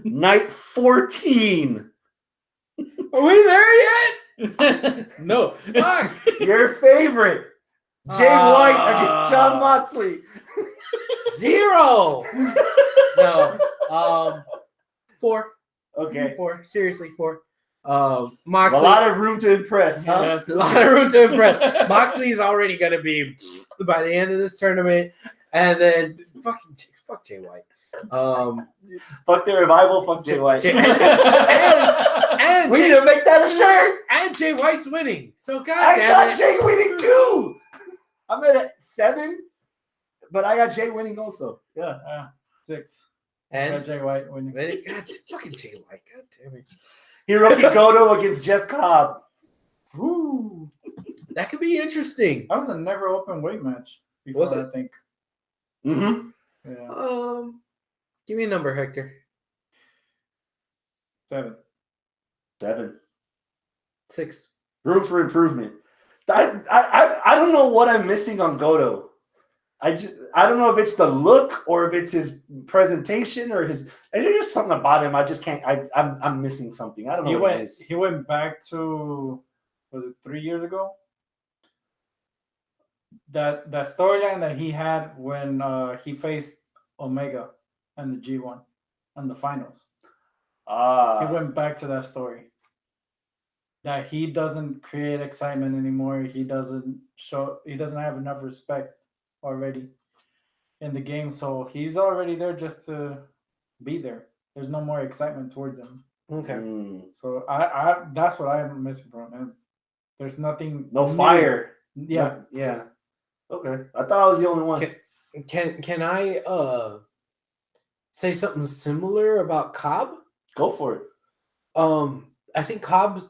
Night 14. Are we there yet? No. Fuck. Your favorite. Jay White against John Moxley. 0. No. 4. Okay. 4. Seriously, 4. A Moxley. lot of room to impress, huh? Yes. A lot of room to impress. Moxley is already going to be by the end of this tournament, and then fuck Jay White. Fuck the revival, fuck Jay White. and We Jay, need to make that a shirt. and Jay White's winning. So I goddamn got it. Jay winning too. I'm at a 7, but I got Jay winning also. Yeah. 6. I got And Jay White winning. God, fucking Jay White. God damn it. Hiroki Goto against Jeff Cobb. Woo. That could be interesting. That was a never open weight match before, Was it? I think. Mm-hmm. Yeah. Give me a number, Hector. 7. 7. 6. Room for improvement. I don't know what I'm missing on Goto. I don't know if it's the look or if it's his presentation or his. There's just something about him. I just can't. I'm missing something. I don't know what it is. He went back to, was it 3 years ago? That storyline that he had when he faced Omega and the G1 and the finals. He went back to that story. That he doesn't create excitement anymore. He doesn't have enough respect already in the game. So he's already there just to be there. There's no more excitement towards him. Okay. So I that's what I'm missing from him. There's nothing. No new. fire. Yeah. Yeah. Okay. I thought I was the only one. Can I say something similar about Cobb? Go for it. I think Cobb,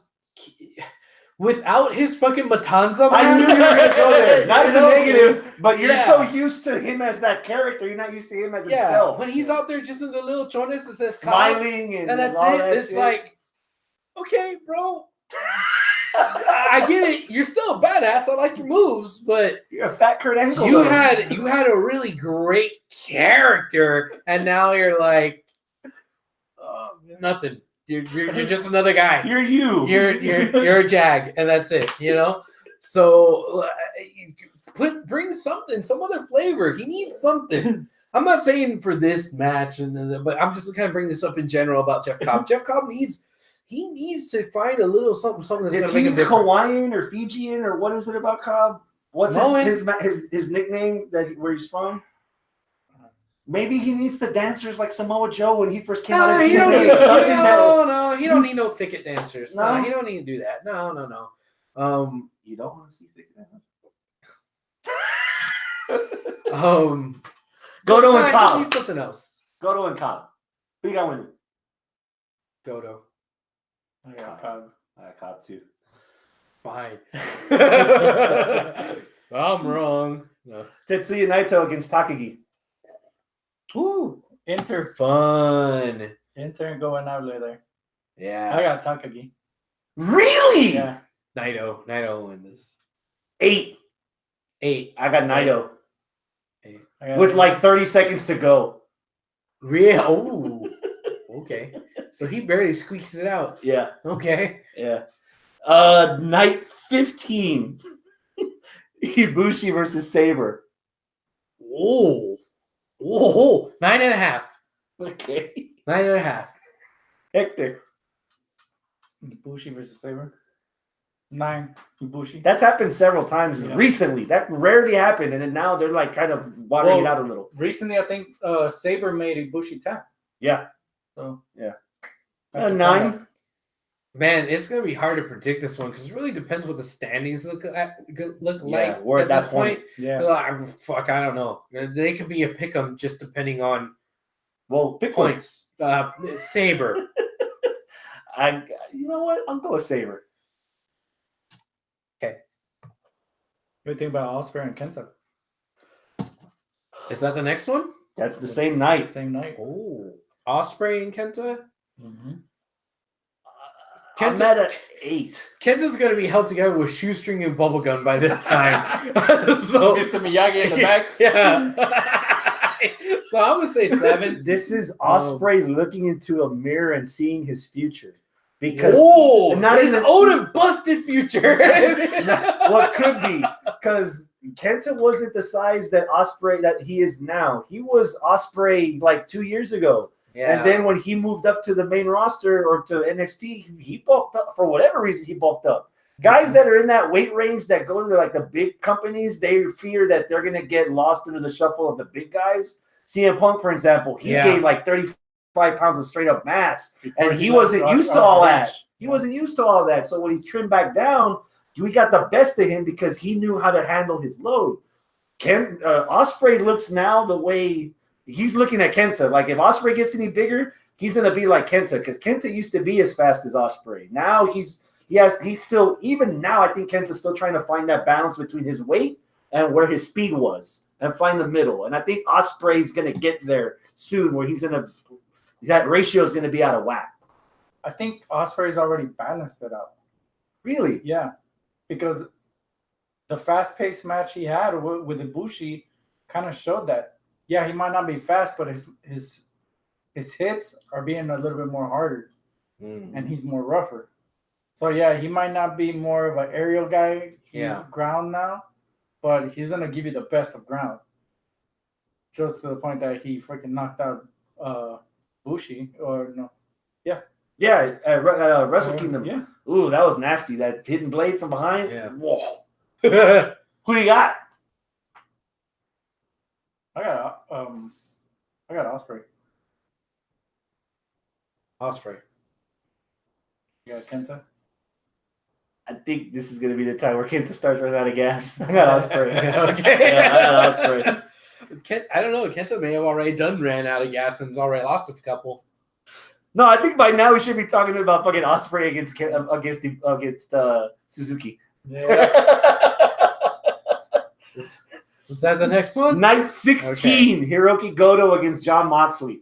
without his fucking Matanza I knew you were going to go there. Not as a negative, but you're Yeah. so used to him as that character. You're not used to him as himself. When he's out there just in the little chones that says smiling Cobb, and and that's all it. that It's shit. like, okay, bro. I get it. You're still a badass. I like your moves, but You're a fat Kurt Angle. you though. had a really great character, and now you're like, oh, nothing. You're just another guy. You're you. You're a jag, and that's it. You know. So bring something, some other flavor. He needs something. I'm not saying for this match, but I'm just kind of bringing this up in general about Jeff Cobb. Jeff Cobb needs to find a little something that's Is going to make he him different. Hawaiian or Fijian or what is it about Cobb? What's Samoan. his nickname where he's from? Maybe he needs the dancers like Samoa Joe when he first came out. He don't need, Something that- no, he don't need no thicket dancers. No, No? he don't need to do that. No. You don't want to see thicket dancers. Goto and He Cobb. needs something else. Goto and Cobb. Who you got winning? Goto. I got Cobb. I got Cobb too. Fine. I'm wrong. No. Tetsuya Naito against Takagi. Woo! Enter Fun. and going out there. Yeah. I got Takagi. Really? Yeah. Naito win this. 8. 8. I got Naito. I got With like 30 seconds to go. Real. Oh. Okay. So he barely squeaks it out. Yeah. Okay. Yeah. Night 15. Ibushi versus Saber. Oh. 9.5. Okay. 9.5. Hector. Ibushi versus Saber. 9. Ibushi. That's happened several times recently. That rarely happened, and then now they're like kind of watering it out a little. Recently, I think Saber made Ibushi tap. Yeah. So Yeah. That's a 9. Man, it's gonna be hard to predict this one because it really depends what the standings look like. we're at that this point. yeah. Fuck, I don't know. They could be a pick 'em just depending on Well, pick one. points. Saber. You know what? I'll go with Saber. What do you think about Osprey and Kenta? Is that the next one? That's the same night. Same night. Oh, Osprey and Kenta. Mm-hmm. I'm at an 8. Kenta's gonna be held together with shoestring and bubblegum by this time. So Mr. Miyagi in the back. Yeah. So I'm gonna say 7. This is Osprey looking into a mirror and seeing his future. Because not his Odin busted future. what could be, because Kenta wasn't the size that he is now. He was Osprey like 2 years ago. Yeah. And then when he moved up to the main roster or to NXT, he bulked up for whatever reason. He bulked up. Guys that are in that weight range that go to like the big companies, they fear that they're gonna get lost into the shuffle of the big guys. CM Punk, for example, he gained like 35 pounds of straight up mass, and he wasn't used to all that. He wasn't used to all that. So when he trimmed back down, we got the best of him because he knew how to handle his load. Osprey looks now the way he's looking at Kenta. Like if Osprey gets any bigger, he's gonna be like Kenta because Kenta used to be as fast as Osprey. Now he's still, even now I think Kenta's still trying to find that balance between his weight and where his speed was and find the middle. And I think Osprey's gonna get there soon where that ratio is gonna be out of whack. I think Osprey's already balanced it out. Really? Yeah, because the fast-paced match he had with Ibushi kind of showed that. Yeah, he might not be fast, but his hits are being a little bit more harder, and he's more rougher. So yeah, he might not be more of an aerial guy. He's ground now, but he's gonna give you the best of ground. Just to the point that he freaking knocked out Bushi, or no? Yeah. Yeah, at Wrestle Kingdom. Yeah. Ooh, that was nasty. That hidden blade from behind. Yeah. Whoa. Who you got? I got Osprey. Osprey. You got Kenta. I think this is going to be the time where Kenta starts running out of gas. I got Ospreay. Okay. Yeah, I got Ospreay. I don't know. Kenta may have already ran out of gas and has already lost a couple. No, I think by now we should be talking about fucking Ospreay against Suzuki. Yeah. Is that the next one? Night 16, Hiroki Goto against John Moxley.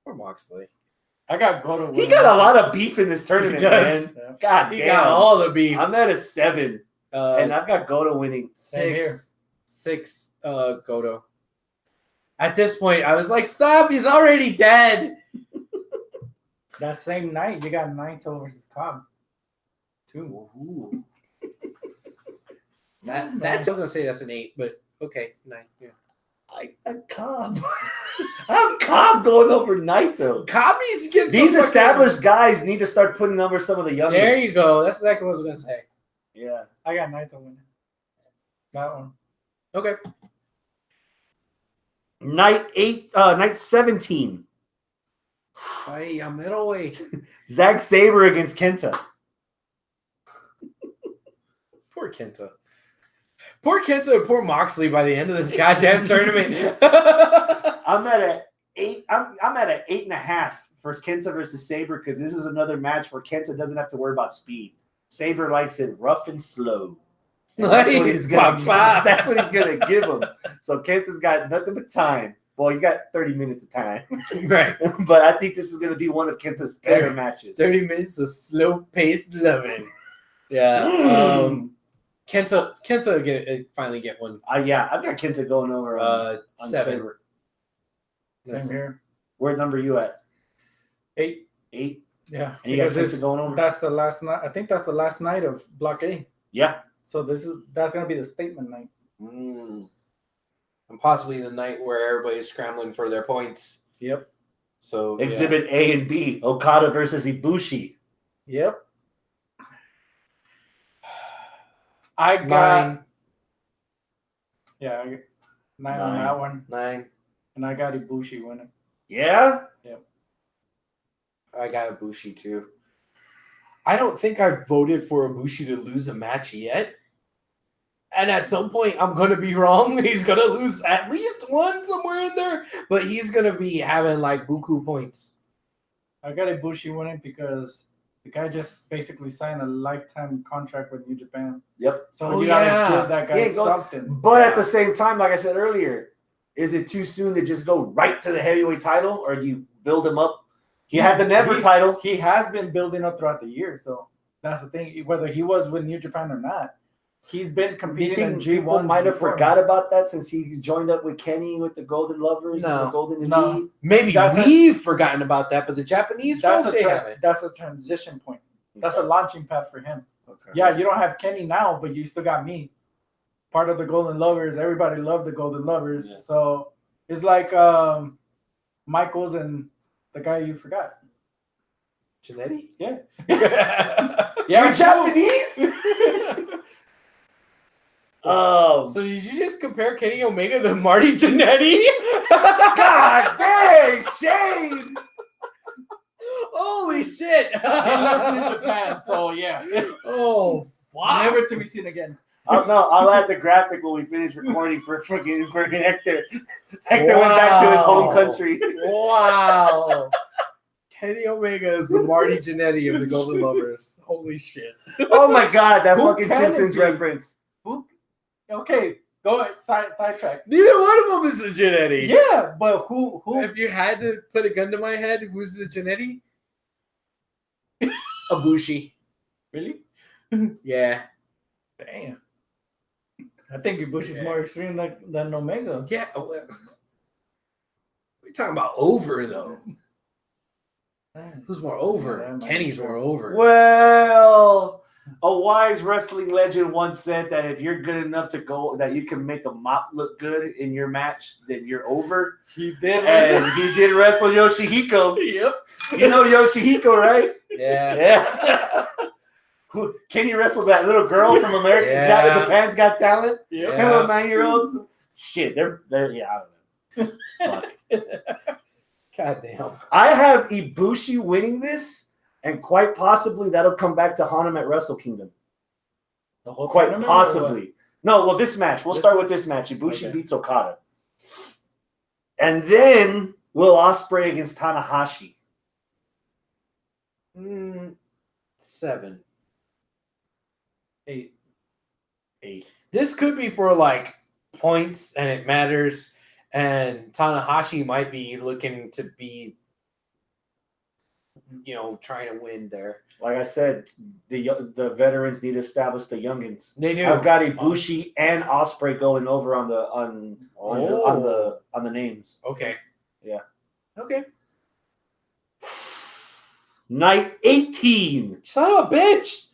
Or Moxley. I got Goto. He got a lot of beef in this tournament, He does. man. God He damn. got all the beef. I'm at a 7, and I've got Goto winning. Same Six, Goto. At this point, I was like, stop, he's already dead. That same night, you got Naito versus Cobb. Ooh. That's still gonna say that's an 8, but okay, 9. Yeah. I got Cobb. I have Cobb going over Naito. Cobb needs to get These some established guys need to start putting over some of the young. There you go. That's exactly what I was gonna say. Yeah. I got Naito winning. That one. Okay. Night 17. Hey, I'm middleweight. Zack Sabre against Kenta. Poor Kenta. Poor Kenta and poor Moxley by the end of this goddamn tournament. I'm at a 8. I'm at a 8.5 for Kenta versus Sabre because this is another match where Kenta doesn't have to worry about speed. Sabre likes it rough and slow. And that's what he's gonna give him. So Kenta's got nothing but time. Well, he's got 30 minutes of time. Right. But I think this is gonna be one of Kenta's better matches. 30 minutes of slow-paced loving. Yeah. Kenta finally get one. Yeah, I've got Kenta going over on 7. Sabre. Same here. What number are you at? 8. 8? Yeah. And you got Because Kenta going over? that's the last night. I think that's the last night of Block A. Yeah. So that's gonna be the statement night. And possibly the night where everybody's scrambling for their points. Yep. So Exhibit A and B. Okada versus Ibushi. Yep. I got 9. Yeah, I got 9 on that one. 9. And I got Ibushi winning. Yeah? I got Ibushi too. I don't think I voted for Ibushi to lose a match yet. And at some point, I'm going to be wrong. He's going to lose at least one somewhere in there. But he's going to be having like buku points. I got Ibushi winning because the guy just basically signed a lifetime contract with New Japan. Yep. So you gotta give that guy Yeah, something. But at the same time, like I said earlier, is it too soon to just go right to the heavyweight title, or do you build him up? He had the Never title. He has been building up throughout the years, though. That's the thing. Whether he was with New Japan or not, he's been You competing in think G1. people might have forgot about that since he joined up with Kenny with the Golden Lovers and the Golden Elite? Maybe we've forgotten about that, but the Japanese That's folks, they haven't. that's a transition point. That's a launching pad for him. Okay. Yeah, you don't have Kenny now, but you still got me. Part of the Golden Lovers. Everybody loved the Golden Lovers. Yeah. So it's like Michaels and the guy you forgot. Jannetty? Yeah. You're Japanese? Oh, So did you just compare Kenny Omega to Marty Jannetty? God dang, Shane! Holy shit! He left New Japan, so yeah. Oh, fuck. Never to be seen again. I'll add the graphic when we finish recording for Hector. Hector went back to his home country. Wow. Kenny Omega is the Marty Jannetty of the Golden Lovers. Holy shit. Oh my God, that Who fucking can it Simpsons be? reference. Okay, go ahead, sidetrack. Neither one of them is the Jannetty. Yeah, but who? If you had to put a gun to my head, who's the Jannetty? Ibushi. Really? Yeah. Damn. I think Ibushi's more extreme than Omega. Yeah. We're talking about over, though. Who's more over? Yeah, that might Kenny's be more true. over. Well, a wise wrestling legend once said that if you're good enough to go, that you can make a mop look good in your match, then you're over. He did. And he did wrestle Yoshihiko. Yep. You know Yoshihiko, right? Yeah. Yeah. Can you wrestle that little girl from American Yeah. Japan's Got Talent? Yep. Yeah. Little 9-year-olds? Shit, they're yeah, I don't know. Fuck. God damn. I have Ibushi winning this, And quite possibly that'll come back to haunt him at Wrestle Kingdom. The whole Quite tournament or what? possibly. No, well, this match. We'll This start match? with this match. Ibushi Okay. beats Okada. And then Will Ospreay against Tanahashi. 7. 8. 8. This could be for like points, and it matters. And Tanahashi might be looking to be, trying to win there. Like I said, the veterans need to establish the youngins. They do. I've got Ibushi and Ospreay going over on the names. Okay. Yeah. Okay. Night 18. Son of a bitch.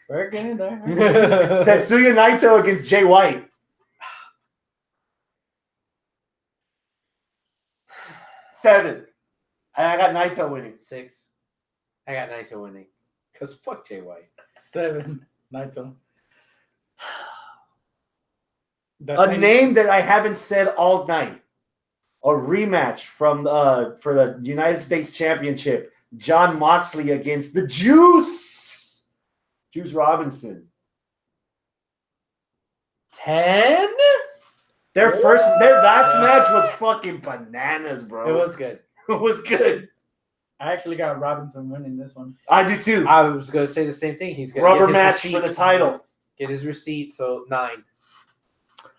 We're getting there. Tetsuya Naito against Jay White. 7. And I got Naito winning. 6. I got Naito winning. Because fuck Jay White. 7. Naito. A name that I haven't said all night. A rematch from for the United States Championship. John Moxley against the Juice Robinson. 10? Their last match was fucking bananas, bro. It was good. It was good. I actually got Robinson winning this one. I do too. I was going to say the same thing. He's going to Rubber get match his for receipt. the title. Get his receipt, so 9.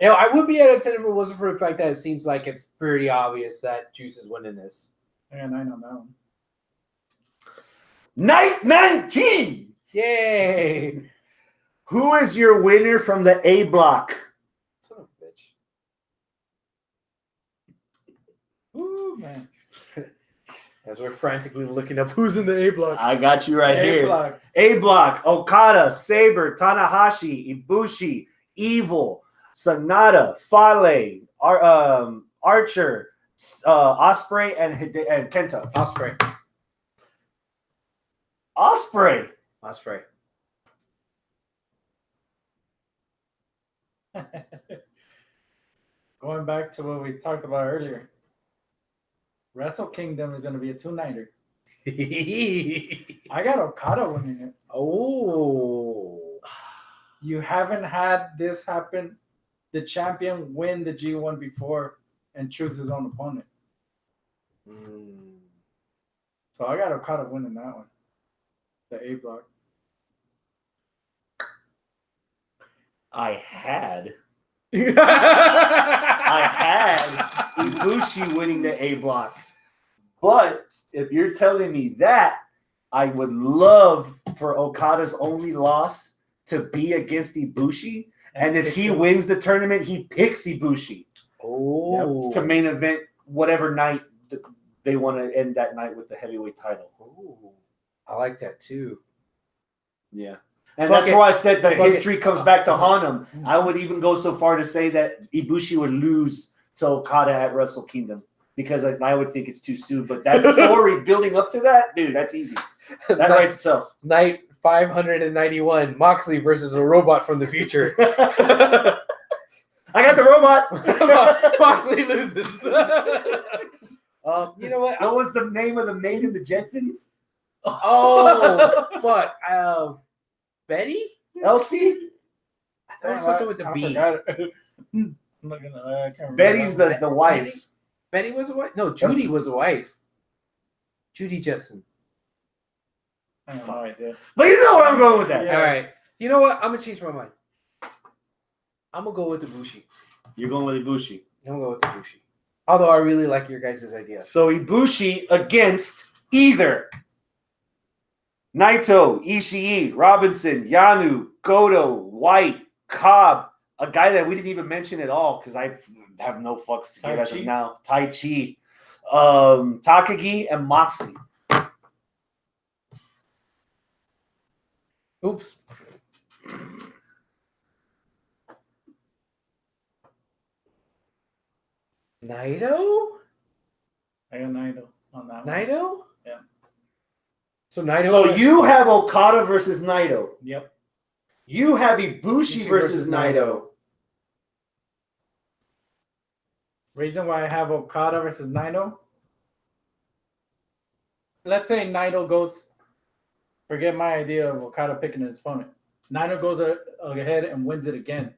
I would be at a 10 if it wasn't for the fact that it seems like it's pretty obvious that Juice is winning this. I got 9 on that one. Night 19. Yay! Who is your winner from the A block? Son of a bitch. Ooh, man. As we're frantically looking up who's in the A block. I got you right here. A-block. A block: Okada, Sabre, Tanahashi, Ibushi, Evil, Sonata, Fale, Archer, Ospreay, and Kenta. Ospreay. Ospreay. Going back to what we talked about earlier. Wrestle Kingdom is going to be a 2-nighter. I got Okada winning it. Oh. You haven't had this happen. The champion win the G1 before and choose his own opponent. So I got Okada winning that one. The A block. I had Ibushi winning the A block. But if you're telling me that, I would love for Okada's only loss to be against Ibushi. And if he wins the tournament, he picks Ibushi to main event whatever night they want to end that night with the heavyweight title. I like that too. Yeah. And Fuck that's it. why I said the Fuck history comes back to haunt him. I would even go so far to say that Ibushi would lose to Okada at Wrestle Kingdom because I would think it's too soon. But that story building up to that, dude, that's easy. That writes itself. Night 591, Moxley versus a robot from the future. I got the robot. Moxley loses. You know what? What was the name of the maid in the Jetsons? Oh, fuck. Betty? Elsie? I thought it was something with the B. forgot it. I'm not gonna lie, I can't remember. Betty's the wife. Betty was a wife? No, Judy was a wife. Judy Jetson. I have no idea. But you know where I'm going with that. Yeah. All right. You know what? I'm going to change my mind. I'm going to go with Ibushi. You're going with Ibushi. I'm going to go with Ibushi. Although I really like your guys' idea. So Ibushi against either Naito, Ishii, Robinson, Yanu, Goto, White, Cobb, a guy that we didn't even mention at all because I have no fucks to give as of now. Tai Chi, Takagi, and Moxley. Oops. Naito? I got Naito on that one. Naito? Yeah. So Naito. So you have Okada versus Naito. Yep. You have Ibushi versus Naito. Reason why I have Okada versus Naito. Let's say Naito goes Forget my idea of Okada picking his opponent. Naito goes ahead and wins it again.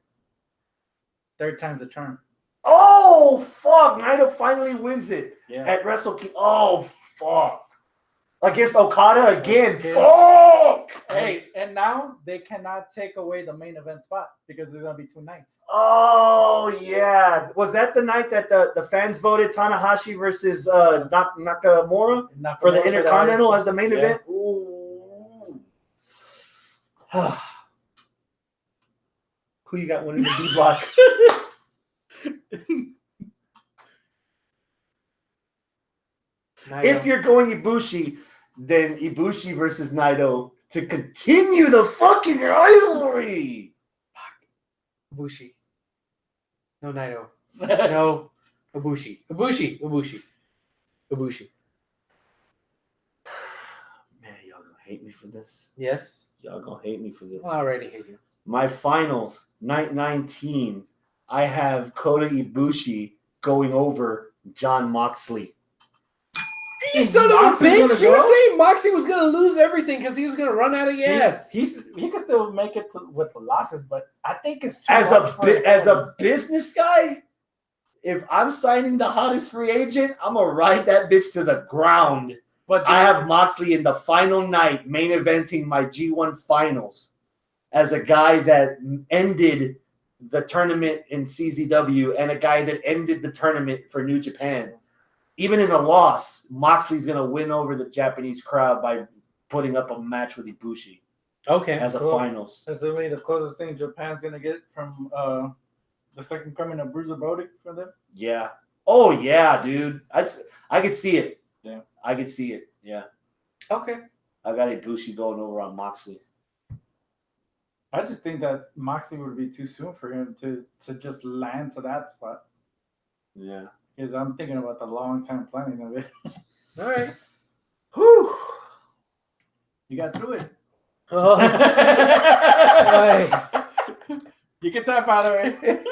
Third time's the charm. Oh, fuck. Naito finally wins it Yeah. at Wrestle King. Oh, fuck. Against Okada again. Against- Fuck. Hey, and now they cannot take away the main event spot because there's going to be 2 nights. Oh, yeah. Was that the night that the fans voted Tanahashi versus Nakamura for the Intercontinental as the main Yeah. event? Ooh. Who you got winning the D block? If you're going Ibushi, then Ibushi versus Naito to continue the fucking rivalry. Ibushi. No Naito. No Ibushi. Ibushi. Man, y'all gonna hate me for this. Yes. Y'all gonna hate me for this. Well, I already hate you. My finals, night 19, I have Kota Ibushi going over John Moxley. You son of a Moxley's bitch! gonna You were go? saying Moxley was gonna lose everything because he was gonna run out of gas. He can still make it with the losses, but I think it's too As much for a business guy, if I'm signing the hottest free agent, I'm gonna ride that bitch to the ground. But I have Moxley in the final night, main eventing my G1 finals, as a guy that ended the tournament in CZW and a guy that ended the tournament for New Japan. Even in a loss, Moxley's going to win over the Japanese crowd by putting up a match with Ibushi Okay. as a Cool. finals. That's literally the closest thing Japan's gonna get from the second coming of Bruiser Brody for them. Yeah. Oh, yeah, dude. I could see it. Yeah. I could see it. Yeah. Okay. I got Ibushi going over on Moxley. I just think that Moxley would be too soon for him to just land to that spot. Yeah. Because I'm thinking about the long-term planning of it. All right. Whew. You got through it. Oh. You can tap out of it.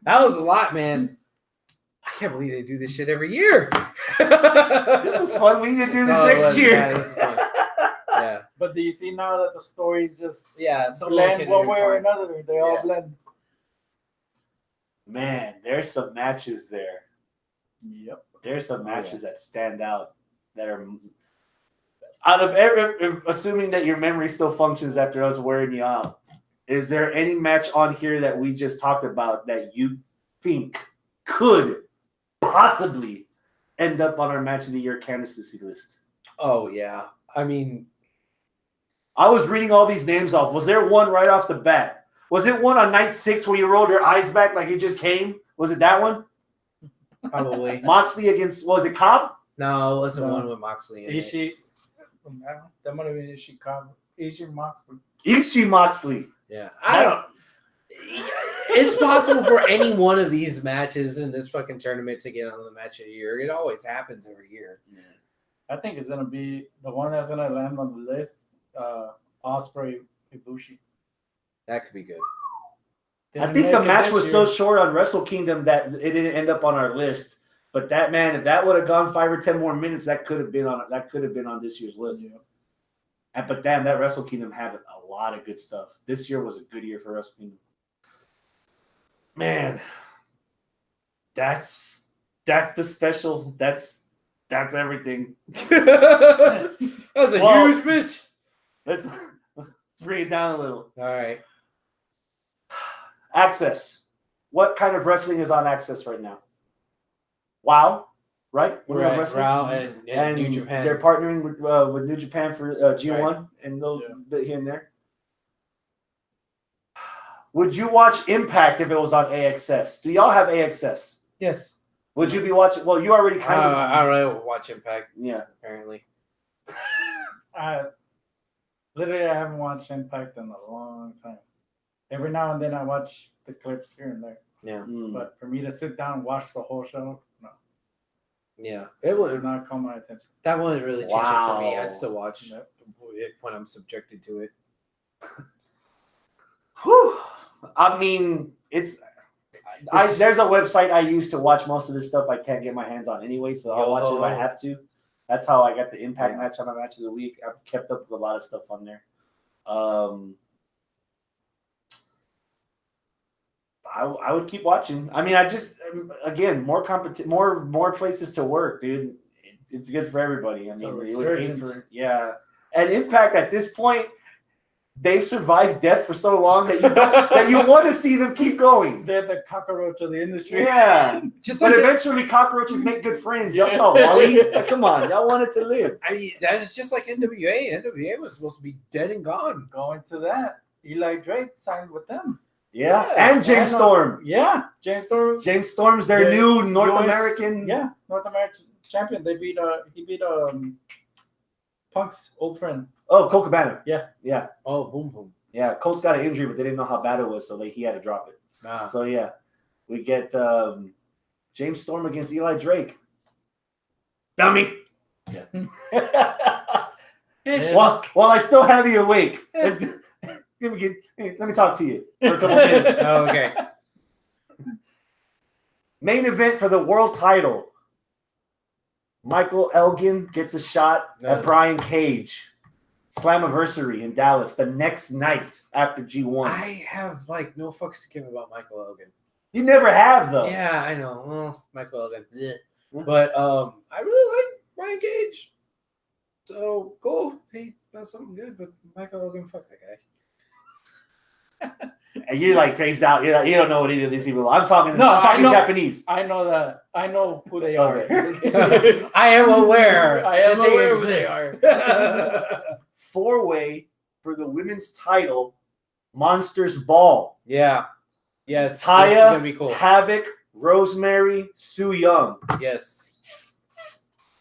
That was a lot, man. I can't believe they do this shit every year. This is fun. We need to do this Oh, it next was. year. Yeah, this is fun. Yeah. But do you see now that the stories just So blend one way or another? They all Yeah. blend. Man, there's some matches there. Yep. There's some matches that stand out that are out of every, assuming that your memory still functions after us wearing you out. Is there any match on here that we just talked about that you think could possibly end up on our match of the year candidacy list? Oh yeah. I mean, I was reading all these names off. Was there one right off the bat? Was it one on night 6 where you rolled your eyes back like it just came? Was it that one? probably. Moxley against, was it Cobb? No, it wasn't No. one with Moxley. In it. Ishii. That might have been Ishii Cobb. Ishii Moxley. Ishii Moxley. Yeah. I don't. It's possible for any one of these matches in this fucking tournament to get on the match of the year. It always happens every year. I think it's gonna be the one that's gonna land on the list. Osprey Ibushi. That could be good. I Didn't think the make it match this was year. so short on Wrestle Kingdom that it didn't end up on our list. But that, man, if that would have gone 5 or 10 more minutes, that could have been on this year's list. Yeah. But damn, that Wrestle Kingdom had a lot of good stuff. This year was a good year for Wrestle Kingdom. Man, that's the special. That's everything. That was a Well- huge bitch. Let's bring it down a little. All right. Access. What kind of wrestling is on Access right now? WoW, right? Women's Right. Wrestling. Raw and New Japan. They're partnering with New Japan for G1 and those bit here and there. Would you watch Impact if it was on AXS? Do y'all have AXS? Yes. Would you be watching? Well, you already kind of. I already watch Impact. Yeah. Apparently. I haven't watched Impact in a long time. Every now and then I watch the clips here and there. Yeah. Mm. But for me to sit down and watch the whole show, no. Yeah. It would not call my attention. That wouldn't really change it for me. Wow. I'd still watch Yep. it when I'm subjected to it. Whew. I mean, there's a website I use to watch most of this stuff I can't get my hands on anyway, so I'll watch it if I have to. That's how I got the Impact match on my match of the week. I've kept up with a lot of stuff on there. I would keep watching. I mean, again, more places to work, dude. It's good for everybody. I mean, it would hate for And Impact at this point, they've survived death for so long that you want to see them keep going. They're the cockroach of the industry. Yeah, but like eventually cockroaches make good friends. Y'all saw Wally? Come on, y'all wanted to live. I mean, that is just like NWA. NWA was supposed to be dead and gone. Going to that, Eli Drake signed with them. Yeah, and James Storm. Yeah, James Storm. James Storm's their new North American. Yeah, North American champion. He beat Punk's old friend. Oh, Colt Cabana. Yeah. Oh, boom, boom. Yeah, Colt's got an injury, but they didn't know how bad it was, so he had to drop it. Ah. So yeah, we get James Storm against Eli Drake. Dummy. Yeah. While I still have you awake, let me talk to you for a couple minutes. Oh, okay. Main event for the world title. Michael Elgin gets a shot at Brian Cage. Slammiversary in Dallas the next night after G1. I have no fucks to give about Michael Elgin. You never have though. Yeah, I know. Well, Michael Elgin. Yeah. But I really like Brian Cage. So cool. He does something good, but Michael Elgin, fuck that guy. And you're phased out. You don't know what any of these people are. I'm talking Japanese. I know that. I know who they are. I am aware. I am aware who they are. 4-way for the women's title, Monsters Ball. Yeah. Yes. Taya, this is gonna be cool. Havoc, Rosemary, Su Young. Yes.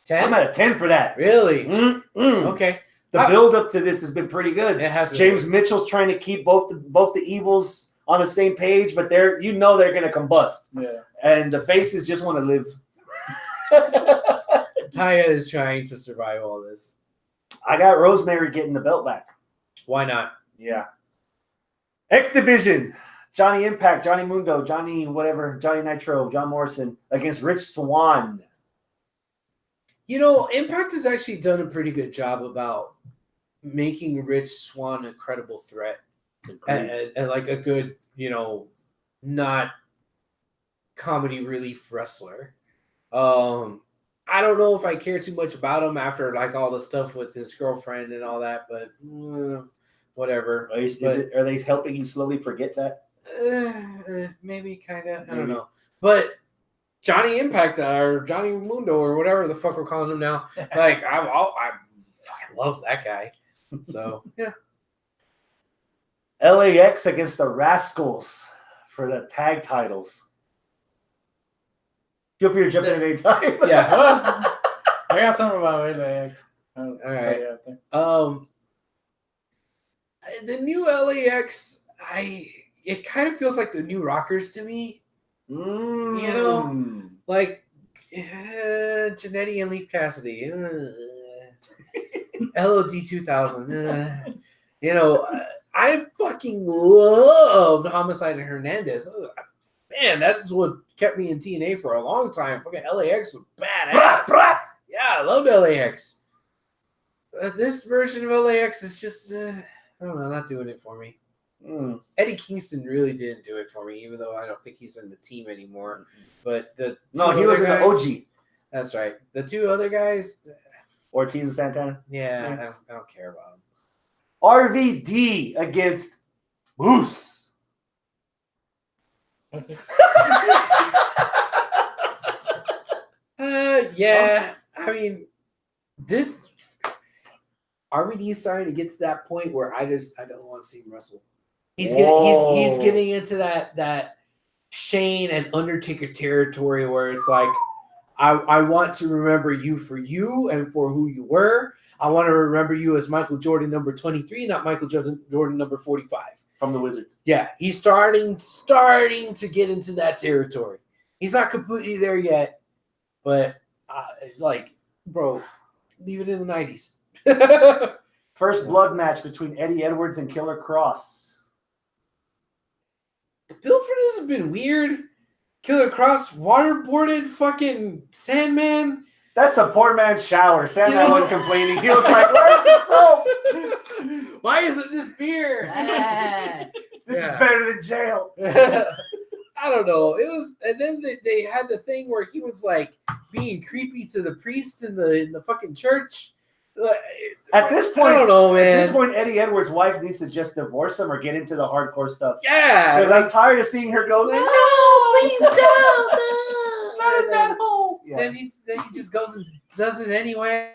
10? I'm at a 10 for that. Really? Mm-mm. Okay. The build up to this has been pretty good. It has been James good. Mitchell's trying to keep both the evils on the same page, but they're going to combust. Yeah. And the faces just want to live. Taya is trying to survive all this. I got Rosemary getting the belt back. Why not? Yeah. X Division. Johnny Impact, Johnny Mundo, Johnny whatever, Johnny Nitro, John Morrison against Rich Swann. Impact has actually done a pretty good job about making Rich Swann a credible threat and a good, not comedy relief wrestler. I don't know if I care too much about him after all the stuff with his girlfriend and all that, but whatever. Are they helping you slowly forget that? Maybe kind of. I don't know. But Johnny Impact or Johnny Mundo or whatever the fuck we're calling him now, I fucking love that guy. So yeah. LAX against the Rascals for the tag titles. Feel free to jump in at any time. Yeah. I got something about LAX. All right. The new LAX, it kind of feels like the new Rockers to me. Janetti and Leaf Cassidy. LOD 2000. I fucking loved Homicide and Hernandez. Man, that's what kept me in TNA for a long time. Fucking LAX was badass. Yeah, I loved LAX. This version of LAX is just, I don't know, not doing it for me. Eddie Kingston really didn't do it for me, even though I don't think he's in the team anymore. But he was in the OG. That's right. The two other guys, Ortiz and Santana. Yeah. I don't care about them. RVD against Moose. Yeah. I mean, this RVD is starting to get to that point where I don't want to see him wrestle. He's getting into that Shane and Undertaker territory where it's like, I want to remember you for you and for who you were. I want to remember you as Michael Jordan number 23, not Michael Jordan number 45. From the Wizards. Yeah, he's starting to get into that territory. He's not completely there yet, but bro, leave it in the 90s. First blood match between Eddie Edwards and Killer Cross. The build for this has been weird. Killer Cross waterboarded fucking Sandman. That's a poor man's shower. Sam You know- wasn't complaining. He was like, "Where's the soap? Why isn't this beer? This Yeah. is better than jail." I don't know. It was, and then they had the thing where he was like being creepy to the priest in the fucking church. At this point, I don't know, man. At this point, Eddie Edwards' wife needs to just divorce him or get into the hardcore stuff. Yeah, Because I'm tired of seeing her go, like, "No, no, please don't. not in that hole." Yeah. Then he just goes and does it anyway.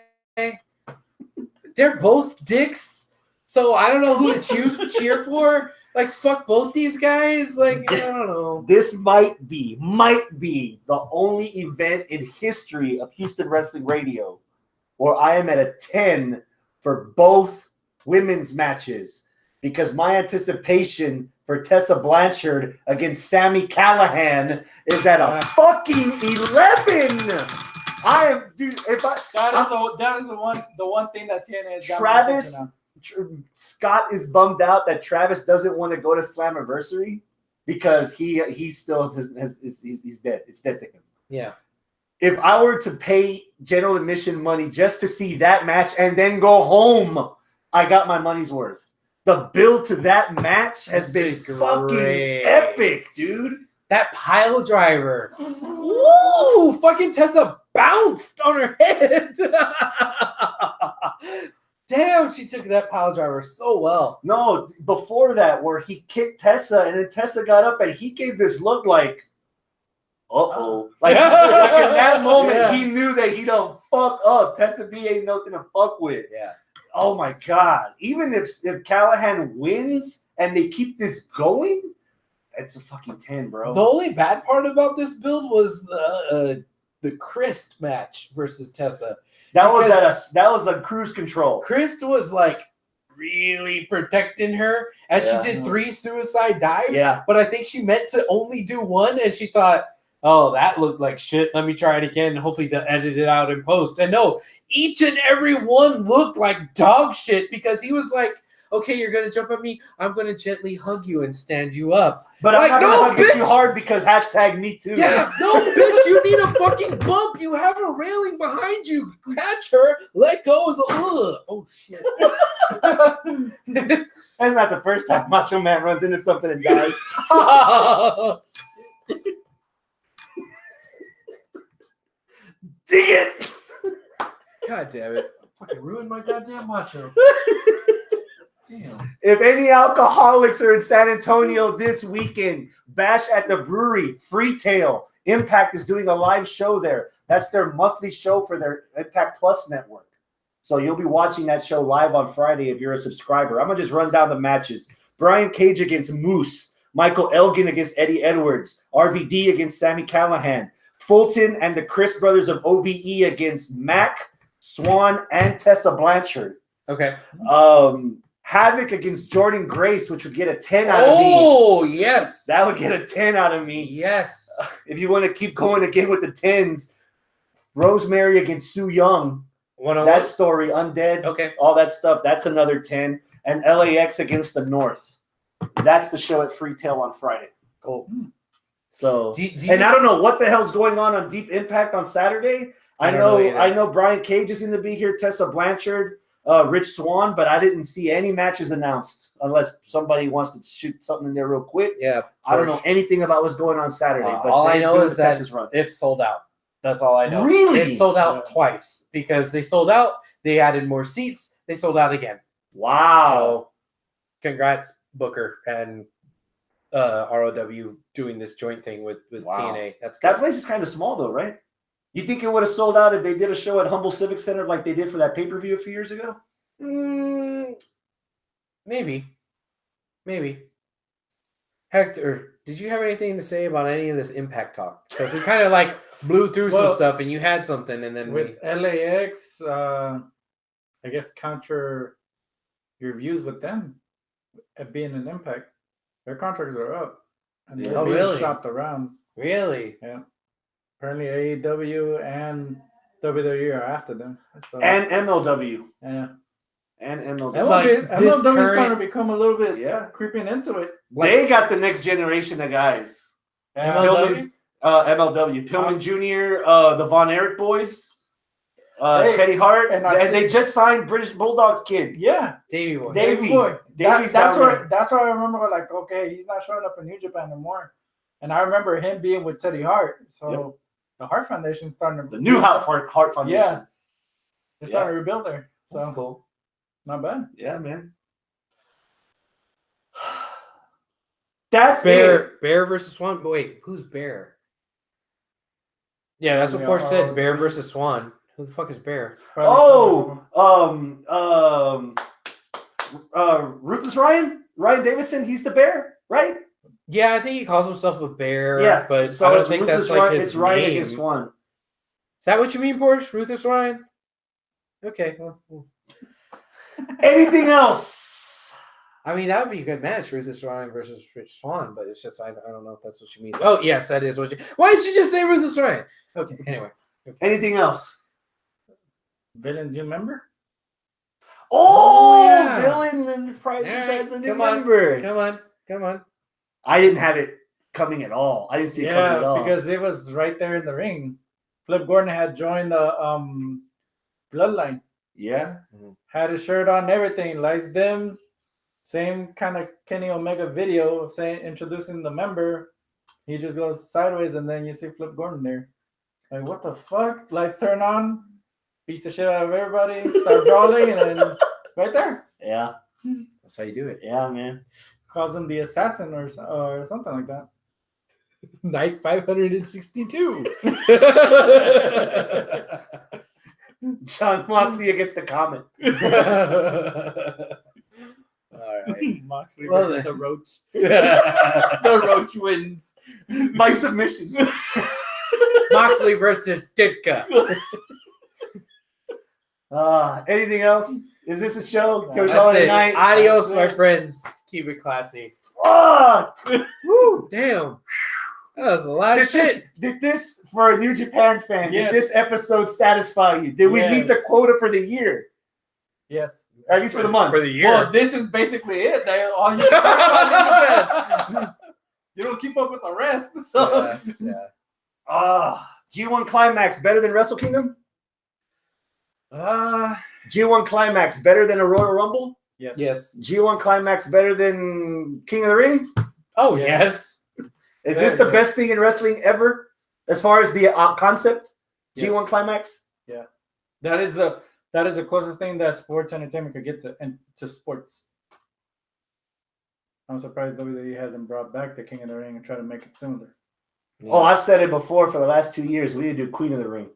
They're both dicks, so I don't know who to cheer for. Like, fuck both these guys. Like, I don't know. This might be the only event in history of Houston Wrestling Radio where I am at a 10 for both women's matches, because my anticipation for Tessa Blanchard against Sami Callihan is at a fucking 11. I am, dude. If I That is the one thing that TNA has got Travis my attention Scott is bummed out that Travis doesn't want to go to Slammiversary because he still he's dead. It's dead to him. Yeah. If I were to pay general admission money just to see that match and then go home, I got my money's worth. The build to that match has been fucking epic, dude. That pile driver. Woo! Fucking Tessa bounced on her head. Damn, she took that pile driver so well. No, before that, where he kicked Tessa and then Tessa got up and he gave this look like, uh-oh. Like in that moment, he knew that he don't fuck up. Tessa B ain't nothing to fuck with. Yeah. Oh my God. Even if Callahan wins and they keep this going, it's a fucking 10, bro. The only bad part about this build was the Christ match versus Tessa. That was a cruise control. Christ was like really protecting her, and she did 3 suicide dives. Yeah. But I think she meant to only do 1, and she thought, oh, that looked like shit. Let me try it again. And hopefully they'll edit it out in post. And no, each and every one looked like dog shit, because he was like, okay, you're going to jump at me. I'm going to gently hug you and stand you up. But like, I'm not no, going to hug you bitch! too hard because #MeToo. Yeah, no, bitch, you need a fucking bump. You have a railing behind you. Catch her, let go of the oh shit. That's not the first time Macho Man runs into something and dies. Dig it! God damn it. Fucking ruined my goddamn macho. Damn. If any alcoholics are in San Antonio this weekend, Bash at the Brewery, Freetail. Impact is doing a live show there. That's their monthly show for their Impact Plus network. So you'll be watching that show live on Friday if you're a subscriber. I'm going to just run down the matches. Brian Cage against Moose. Michael Elgin against Eddie Edwards. RVD against Sami Callihan. Fulton and the Chris brothers of OVE against Mac, Swan, and Tessa Blanchard. Okay. Havoc against Jordan Grace, which would get a 10 out of me. Oh, yes. That would get a 10 out of me. Yes. If you want to keep going again with the 10s, Rosemary against Sue Young. That story, Undead, okay, all that stuff, that's another 10. And LAX against the North. That's the show at Freetail on Friday. Cool. So, and I don't know what the hell's going on Deep Impact on Saturday. I know Brian Cage is going to be here, Tessa Blanchard, Rich Swann, but I didn't see any matches announced unless somebody wants to shoot something in there real quick. Yeah. I don't know anything about what's going on Saturday. But all I know is that Texas run. it's sold out. That's all I know. Really? It's sold out twice, because they sold out, they added more seats, they sold out again. Wow. So, congrats, Booker and ROW doing this joint thing with TNA. That's good. That place is kind of small though, right? You think it would have sold out if they did a show at Humble Civic Center like they did for that pay-per-view a few years ago? Maybe. Hector, did you have anything to say about any of this Impact talk? Because we kind of like blew through some stuff, and you had something, and then with LAX, I guess counter your views with them at being an Impact. Their contracts are up, and they're being really shopped around. Really? Yeah. Apparently, AEW and WWE are after them. So, And MLW. Yeah. And MLW. MLW starting to become a little bit creeping into it. They got the next generation of guys. MLW? MLW. Pillman Jr., the Von Erich boys. Hey, Teddy Hart, and and they just signed British Bulldogs kid. Yeah, Davey boy. Davey. boy. Davey's That's down where there. that's where I remember like, okay, he's not showing up in New Japan anymore. And I remember him being with Teddy Hart. So the Hart Foundation's starting to The new Heart Foundation. Yeah. They're starting to rebuild there. So That's cool. not bad. Yeah, man. That's it. Bear versus Swan. But wait, who's Bear? Yeah, that's what Porsche said. Bear versus Swan. Who the fuck is Bear? Oh, Ruthless Ryan Davidson. He's the bear, right? Yeah, I think he calls himself a bear. Yeah, but so I don't it's think Ruthless that's like Ryan, his it's Ryan name. against Swan. Is that what you mean, Porsche? Ruthless Ryan? Okay. Well, Anything else? I mean, that would be a good match, Ruthless Ryan versus Rich Swan, but it's just, I don't know if that's what she means. Oh, yes, that is what you... Why did she just say Ruthless Ryan? Okay, anyway. Anything else? Villains, you remember? Oh, yeah. Villain Enterprises All right, as a new come on. member. Come on. I didn't have it coming at all. I didn't see it coming at all. Because it was right there in the ring. Flip Gordon had joined the Bloodline. Yeah. Had his shirt on, everything. Likes them. Same kind of Kenny Omega video of saying introducing the member. He just goes sideways, and then you see Flip Gordon there. Like, what the fuck? Lights turn on, beats the shit out of everybody, start brawling, and then right there. Yeah. That's how you do it. Yeah, man. Calls him the assassin or something like that. Night 562. John Moxley against the Comet. All right. Moxley Well, versus then. the Roach. The Roach wins. By submission. Moxley versus Ditka. Anything else? Is this a show? Can we That's call it a That's it. night? Adios, That's my it. friends. Keep it classy. Fuck! Woo, damn. That was a lot of shit. Did this, for a New Japan fan, Yes. did this episode satisfy you? Did we meet the Yes. quota for the year? Yes. At least for the month. For the year. Well, this is basically it. All you can talk about is you don't keep up with the rest. So Yeah. G1 Climax better than Wrestle Kingdom? G1 Climax better than a Royal Rumble? yes. Yes. G1 Climax better than King of the Ring? Oh, Yes. yes. Is this the best thing in wrestling ever as far as the concept? Yes. G1 Climax? That is the closest thing that sports entertainment could get to sports. I'm surprised WWE hasn't brought back the King of the Ring and tried to make it similar. Yeah. Oh, I've said it before for the last 2 years. We need to do Queen of the Ring.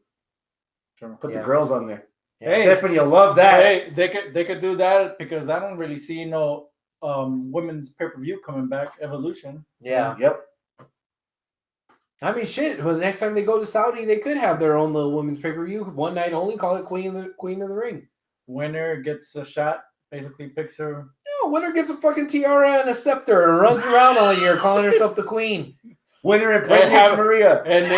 Sure. Put Yeah. the girls on there. Hey, Stephanie, you'll love that. hey, they could do that because I don't really see no women's pay-per-view coming back. Evolution. Yeah. Yep. I mean, shit. Well, the next time they go to Saudi, they could have their own little women's pay-per-view. One night only. Call it Queen of the Ring. Winner gets a shot. Basically, picks her. No, winner gets a fucking tiara and a scepter and runs around all year calling herself the queen. Winner impregnates have- Maria. And they